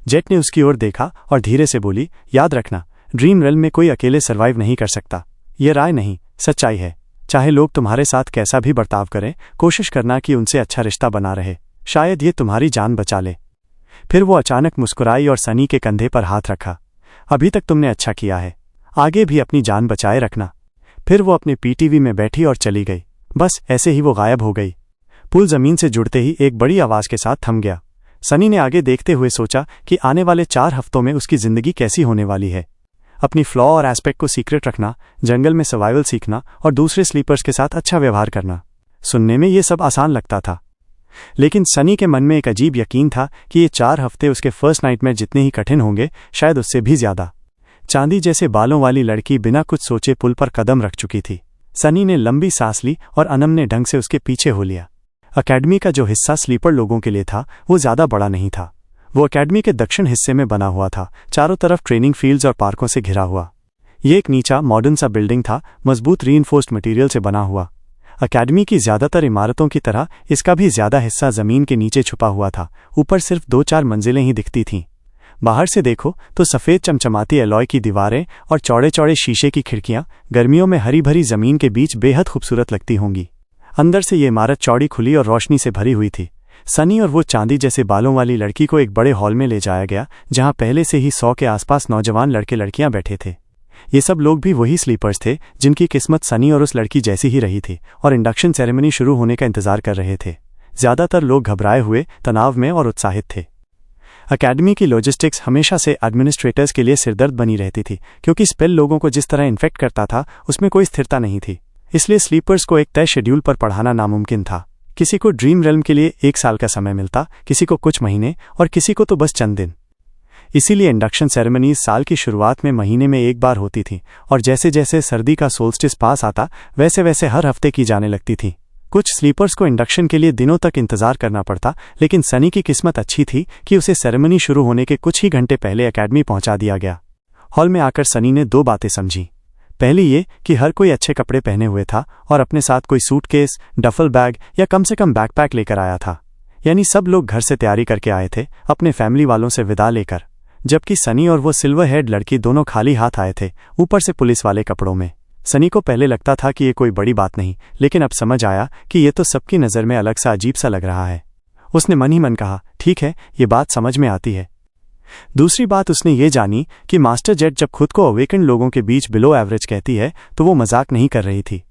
जेट ने उसकी ओर देखा और धीरे से बोली, याद रखना, ड्रीम रेल्म में कोई अकेले सर्वाइव नहीं कर सकता। यह राय नहीं, सच्चाई है। चाहे लोग तुम्हारे साथ कैसा भी बर्ताव करें, कोशिश करना कि उनसे अच्छा रिश्ता बना रहे। शायद ये तुम्हारी जान बचा ले। फिर वो अचानक मुस्कुराई और सनी के कंधे पर हाथ रखा। अभी तक तुमने अच्छा किया है, आगे भी अपनी जान बचाए रखना। फिर वो अपने पीटीवी में बैठी और चली गई। बस ऐसे ही वो गायब हो गई। पुल जमीन से जुड़ते ही एक बड़ी आवाज के साथ थम गया। सनी ने आगे देखते हुए सोचा कि आने वाले 4 हफ्तों में उसकी जिंदगी कैसी होने वाली है। अपनी फ्लॉ और एस्पेक्ट को सीक्रेट रखना, जंगल में सर्वाइवल सीखना और दूसरे स्लीपर्स के साथ अच्छा व्यवहार करना। सुनने में ये सब आसान लगता था, लेकिन सनी के मन में एक अजीब यकीन था कि ये 4 हफ्ते उसके फर्स्ट नाइटमेयर जितने ही कठिन होंगे, शायद उससे भी ज्यादा। चांदी जैसे बालों वाली लड़की बिना कुछ सोचे पुल पर कदम रख चुकी थी। सनी ने लंबी सांस ली और अनमने ढंग से उसके पीछे हो लिया। अकेडमी का जो हिस्सा स्लीपर लोगों के लिए था वो ज्यादा बड़ा नहीं था। वो अकेडमी के दक्षिण हिस्से में बना हुआ था, चारों तरफ ट्रेनिंग फील्ड्स और पार्कों से घिरा हुआ। ये एक नीचा मॉडर्न सा बिल्डिंग था, मजबूत रीइंफोर्स्ड मटेरियल से बना हुआ। अकेडमी की ज्यादातर इमारतों की तरह इसका भी ज्यादा हिस्सा जमीन के नीचे छुपा हुआ था। ऊपर सिर्फ 2-4 मंजिलें ही दिखती थीं। बाहर से देखो तो सफेद चमचमाती एलॉय की दीवारें और चौड़े चौड़े शीशे की खिड़कियां गर्मियों में हरी भरी जमीन के बीच बेहद खूबसूरत लगती होंगी। अंदर से ये इमारत चौड़ी, खुली और रोशनी से भरी हुई थी। सनी और वो चांदी जैसे बालों वाली लड़की को एक बड़े हॉल में ले जाया गया, जहां पहले से ही 100 के आसपास नौजवान लड़के लड़कियां बैठे थे। ये सब लोग भी वही स्लीपर्स थे जिनकी किस्मत सनी और उस लड़की जैसी ही रही थी और इंडक्शन सेरेमनी शुरू होने का इंतजार कर रहे थे। ज्यादातर लोग घबराए हुए, तनाव में और उत्साहित थे। अकेडमी की लॉजिस्टिक्स हमेशा से एडमिनिस्ट्रेटर्स के लिए सिरदर्द बनी रहती थी, क्योंकि स्पेल लोगों को जिस तरह इन्फेक्ट करता था उसमें कोई स्थिरता नहीं थी। इसलिए स्लीपर्स को एक तय शेड्यूल पर पढ़ाना नामुमकिन था। किसी को ड्रीम रेल्म के लिए 1 साल का समय मिलता, किसी को कुछ महीने और किसी को तो बस चंद दिन। इसीलिए इंडक्शन सेरेमनीज साल की शुरुआत में महीने में 1 बार होती थी और जैसे जैसे सर्दी का सोल्स्टिस पास आता वैसे वैसे हर हफ्ते की जाने लगती थी। कुछ स्लीपर्स को इंडक्शन के लिए दिनों तक इंतजार करना पड़ता, लेकिन सनी की किस्मत अच्छी थी कि उसे सेरेमनी शुरू होने के कुछ ही घंटे पहले अकेडमी पहुंचा दिया गया। हॉल में आकर सनी ने 2 बातें समझी। पहली ये कि हर कोई अच्छे कपड़े पहने हुए था और अपने साथ कोई सूटकेस, डफल बैग या कम से कम बैकपैक लेकर आया था। यानी सब लोग घर से तैयारी करके आए थे, अपने फैमिली वालों से विदा लेकर। जबकि सनी और वो सिल्वर हेड लड़की दोनों खाली हाथ आए थे, ऊपर से पुलिस वाले कपड़ों में। सनी को पहले लगता था कि ये कोई बड़ी बात नहीं, लेकिन अब समझ आया कि ये तो सबकी नज़र में अलग सा अजीब सा लग रहा है। उसने मन ही मन कहा, ठीक है, ये बात समझ में आती है। दूसरी बात उसने ये जानी कि मास्टर जेट जब खुद को अवेकेंड लोगों के बीच बिलो एवरेज कहती है तो वो मजाक नहीं कर रही थी।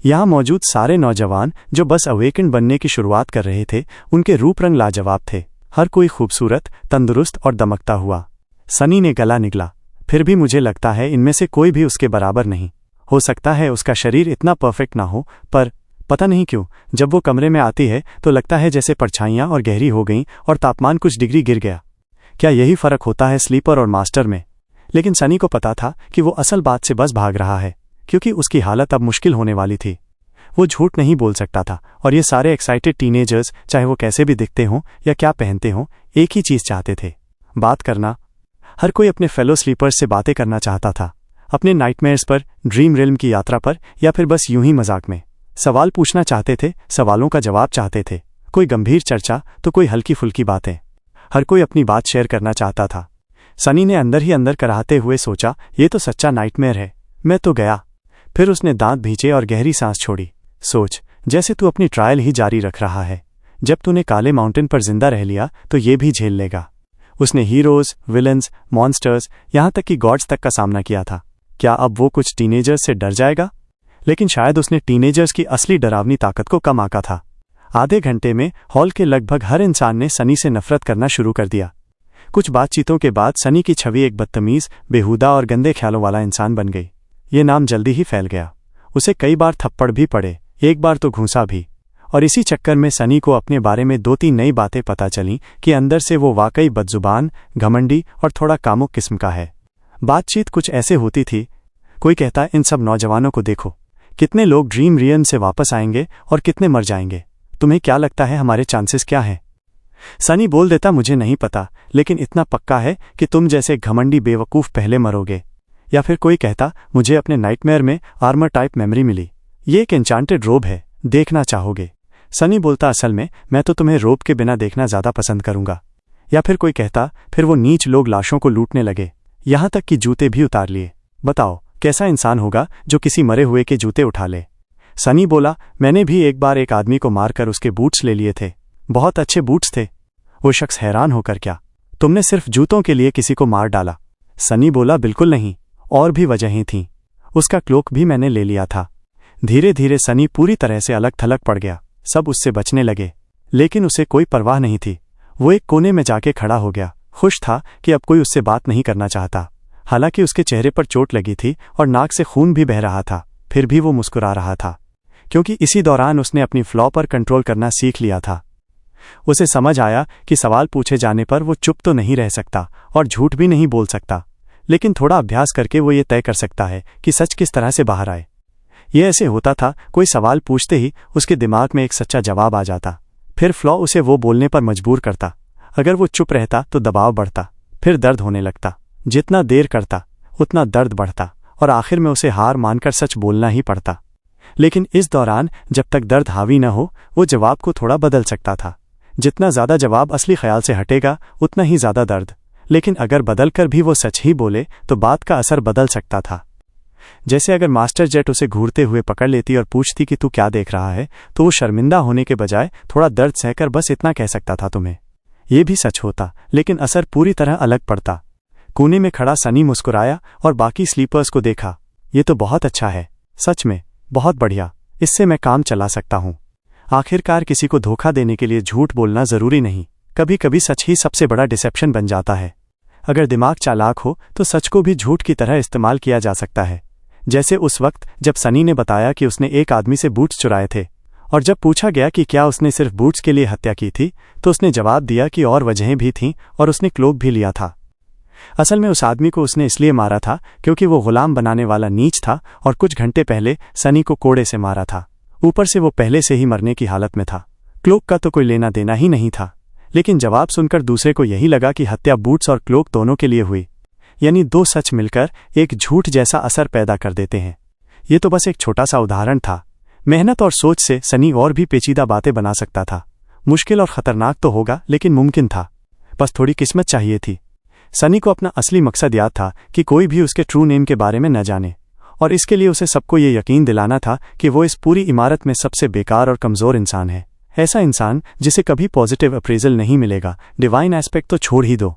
यहाँ मौजूद सारे नौजवान जो बस अवेकेंड बनने की शुरुआत कर रहे थे, उनके रूप रंग लाजवाब थे। हर कोई खूबसूरत, तंदुरुस्त और दमकता हुआ। सनी ने गला निगला, फिर भी मुझे लगता है इनमें से कोई भी उसके बराबर नहीं। हो सकता है उसका शरीर इतना परफेक्ट ना हो, पर पता नहीं क्यों जब वो कमरे में आती है तो लगता है जैसे परछाइयाँ और गहरी हो गईं और तापमान कुछ डिग्री गिर गया। क्या यही फर्क होता है स्लीपर और मास्टर में? लेकिन सनी को पता था कि वो असल बात से बस भाग रहा है। क्योंकि उसकी हालत अब मुश्किल होने वाली थी। वो झूठ नहीं बोल सकता था और ये सारे एक्साइटेड टीनेजर्स, चाहे वो कैसे भी दिखते हों या क्या पहनते हों, एक ही चीज़ चाहते थे, बात करना। हर कोई अपने फेलो स्लीपर्स से बातें करना चाहता था, अपने नाइटमेयर्स पर, ड्रीम रिल्म की यात्रा पर, या फिर बस यूं ही मजाक में। सवाल पूछना चाहते थे, सवालों का जवाब चाहते थे, कोई गंभीर चर्चा तो कोई हल्की फुल्की बातें। हर कोई अपनी बात शेयर करना चाहता था। सनी ने अंदर ही अंदर कराहते हुए सोचा, ये तो सच्चा नाइटमेयर है, मैं तो गया। फिर उसने दांत भींचे और गहरी सांस छोड़ी। सोच, जैसे तू अपनी ट्रायल ही जारी रख रहा है। जब तूने काले माउंटेन पर जिंदा रह लिया तो ये भी झेल लेगा। उसने हीरोज, विलन्स, मॉन्स्टर्स, यहां तक कि गॉड्स तक का सामना किया था। क्या अब वो कुछ टीनेजर्स से डर जाएगा? लेकिन शायद उसने टीनेजर्स की असली डरावनी ताकत को कम आंका था। आधे घंटे में हॉल के लगभग हर इंसान ने सनी से नफरत करना शुरू कर दिया। कुछ बातचीतों के बाद सनी की छवि एक बदतमीज, बेहुदा और गंदे ख्यालों वाला इंसान बन गई। ये नाम जल्दी ही फैल गया। उसे कई बार थप्पड़ भी पड़े, एक बार तो घूंसा भी। और इसी चक्कर में सनी को अपने बारे में 2-3 नई बातें पता चलीं कि अंदर से वो वाकई बदजुबान, घमंडी और थोड़ा कामुक किस्म का है। बातचीत कुछ ऐसे होती थी, कोई कहता, इन सब नौजवानों को देखो, कितने लोग ड्रीम रियन से वापस आएंगे और कितने मर जाएंगे। तुम्हें क्या लगता है हमारे चांसेस क्या हैं? सनी बोल देता, मुझे नहीं पता, लेकिन इतना पक्का है कि तुम जैसे घमंडी बेवकूफ़ पहले मरोगे। या फिर कोई कहता, मुझे अपने नाइटमेयर में आर्मर टाइप मेमोरी मिली, ये एक एन्चांटेड रोब है, देखना चाहोगे? सनी बोलता, असल में मैं तो तुम्हें रोब के बिना देखना ज़्यादा पसंद करूंगा। या फिर कोई कहता, फिर वो नीच लोग लाशों को लूटने लगे, यहां तक कि जूते भी उतार लिए। बताओ, कैसा इंसान होगा जो किसी मरे हुए के जूते उठा ले? सनी बोला, मैंने भी एक बार एक आदमी को मारकर उसके बूट्स ले लिए थे, बहुत अच्छे बूट्स थे। वो शख्स हैरान होकर, क्या तुमने सिर्फ जूतों के लिए किसी को मार डाला? सनी बोला, बिल्कुल नहीं, और भी वजहें थीं। उसका क्लोक भी मैंने ले लिया था। धीरे धीरे सनी पूरी तरह से अलग थलग पड़ गया। सब उससे बचने लगे, लेकिन उसे कोई परवाह नहीं थी। वो एक कोने में जाके खड़ा हो गया, खुश था कि अब कोई उससे बात नहीं करना चाहता। हालांकि उसके चेहरे पर चोट लगी थी और नाक से खून भी बह रहा था, फिर भी वो मुस्कुरा रहा था, क्योंकि इसी दौरान उसने अपनी फ्लॉ पर कंट्रोल करना सीख लिया था। उसे समझ आया कि सवाल पूछे जाने पर वो चुप तो नहीं रह सकता और झूठ भी नहीं बोल सकता, लेकिन थोड़ा अभ्यास करके वो ये तय कर सकता है कि सच किस तरह से बाहर आए। ये ऐसे होता था, कोई सवाल पूछते ही उसके दिमाग में एक सच्चा जवाब आ जाता, फिर फ्लॉ उसे वो बोलने पर मजबूर करता। अगर वो चुप रहता तो दबाव बढ़ता, फिर दर्द होने लगता। जितना देर करता उतना दर्द बढ़ता और आखिर में उसे हार मानकर सच बोलना ही पड़ता। लेकिन इस दौरान जब तक दर्द हावी न हो, वो जवाब को थोड़ा बदल सकता था। जितना ज़्यादा जवाब असली ख्याल से हटेगा उतना ही ज़्यादा दर्द। लेकिन अगर बदलकर भी वो सच ही बोले तो बात का असर बदल सकता था। जैसे अगर मास्टर जेट उसे घूरते हुए पकड़ लेती और पूछती कि तू क्या देख रहा है, तो वो शर्मिंदा होने के बजाय थोड़ा दर्द सहकर बस इतना कह सकता था, तुम्हें। ये भी सच होता, लेकिन असर पूरी तरह अलग पड़ता। कोने में खड़ा सनी मुस्कुराया और बाकी स्लीपर्स को देखा। ये तो बहुत अच्छा है, सच में बहुत बढ़िया, इससे मैं काम चला सकता हूँ। आखिरकार किसी को धोखा देने के लिए झूठ बोलना जरूरी नहीं, कभी कभी सच ही सबसे बड़ा डिसेप्शन बन जाता है। अगर दिमाग चालाक हो तो सच को भी झूठ की तरह इस्तेमाल किया जा सकता है। जैसे उस वक्त जब सनी ने बताया कि उसने एक आदमी से बूट्स चुराए थे, और जब पूछा गया कि क्या उसने सिर्फ बूट्स के लिए हत्या की थी, तो उसने जवाब दिया कि और वजहें भी थीं और उसने क्लोक भी लिया था। असल में उस आदमी को उसने इसलिए मारा था क्योंकि वो गुलाम बनाने वाला नीच था और कुछ घंटे पहले सनी को कोड़े से मारा था। ऊपर से वो पहले से ही मरने की हालत में था। क्लोक का तो कोई लेना देना ही नहीं था। लेकिन जवाब सुनकर दूसरे को यही लगा कि हत्या बूट्स और क्लोक दोनों के लिए हुई, यानी दो सच मिलकर एक झूठ जैसा असर पैदा कर देते हैं। ये तो बस एक छोटा सा उदाहरण था। मेहनत और सोच से सनी और भी पेचीदा बातें बना सकता था। मुश्किल और खतरनाक तो होगा, लेकिन मुमकिन था। बस थोड़ी किस्मत चाहिए थी। सनी को अपना असली मकसद याद था कि कोई भी उसके ट्रू नेम के बारे में न जाने, और इसके लिए उसे सबको ये यकीन दिलाना था कि वो इस पूरी इमारत में सबसे बेकार और कमज़ोर इंसान है। ऐसा इंसान जिसे कभी पॉजिटिव अप्रेजल नहीं मिलेगा, डिवाइन एस्पेक्ट तो छोड़ ही दो।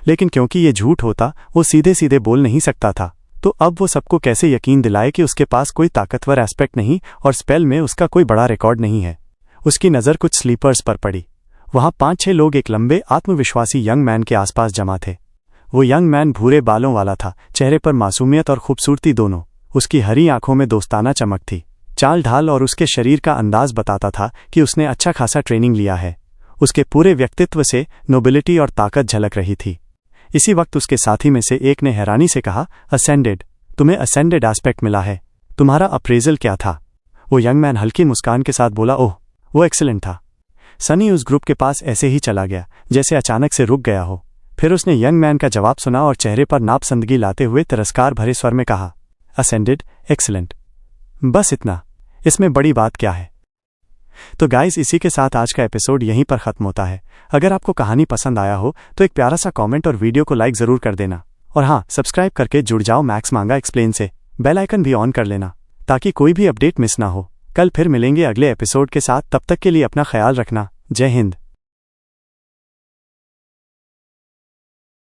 लेकिन क्योंकि ये झूठ होता, वो सीधे सीधे बोल नहीं सकता था। तो अब वो सबको कैसे यकीन दिलाए कि उसके पास कोई ताकतवर एस्पेक्ट नहीं और स्पेल में उसका कोई बड़ा रिकॉर्ड नहीं है। उसकी नज़र कुछ स्लीपर्स पर पड़ी। वहाँ 5-6 लोग एक लंबे आत्मविश्वासी यंग मैन के आसपास जमा थे। वो यंग मैन भूरे बालों वाला था, चेहरे पर मासूमियत और खूबसूरती दोनों। उसकी हरी आंखों में दोस्ताना चमक थी। चाल ढाल और उसके शरीर का अंदाज बताता था कि उसने अच्छा खासा ट्रेनिंग लिया है। उसके पूरे व्यक्तित्व से नोबिलिटी और ताकत झलक रही थी। इसी वक्त उसके साथी में से एक ने हैरानी से कहा, असेंडेड, तुम्हें असेंडेड एस्पेक्ट मिला है। तुम्हारा अप्रेजल क्या था? वो यंग मैन हल्की मुस्कान के साथ बोला, ओह, वो एक्सीलेंट था। सनी उस ग्रुप के पास ऐसे ही चला गया जैसे अचानक से रुक गया हो। फिर उसने यंग मैन का जवाब सुना और चेहरे पर नापसंदगी लाते हुए तिरस्कार भरे स्वर में कहा, असेंडेड, एक्सीलेंट। बस इतना, इसमें बड़ी बात क्या है? तो गाइस, इसी के साथ आज का एपिसोड यहीं पर खत्म होता है। अगर आपको कहानी पसंद आया हो तो एक प्यारा सा कमेंट और वीडियो को लाइक जरूर कर देना। और हाँ, सब्सक्राइब करके जुड़ जाओ मैक्स मांगा एक्सप्लेन से। बेल आइकन भी ऑन कर लेना ताकि कोई भी अपडेट मिस ना हो। कल फिर मिलेंगे अगले एपिसोड के साथ। तब तक के लिए अपना ख्याल रखना। जय हिंद।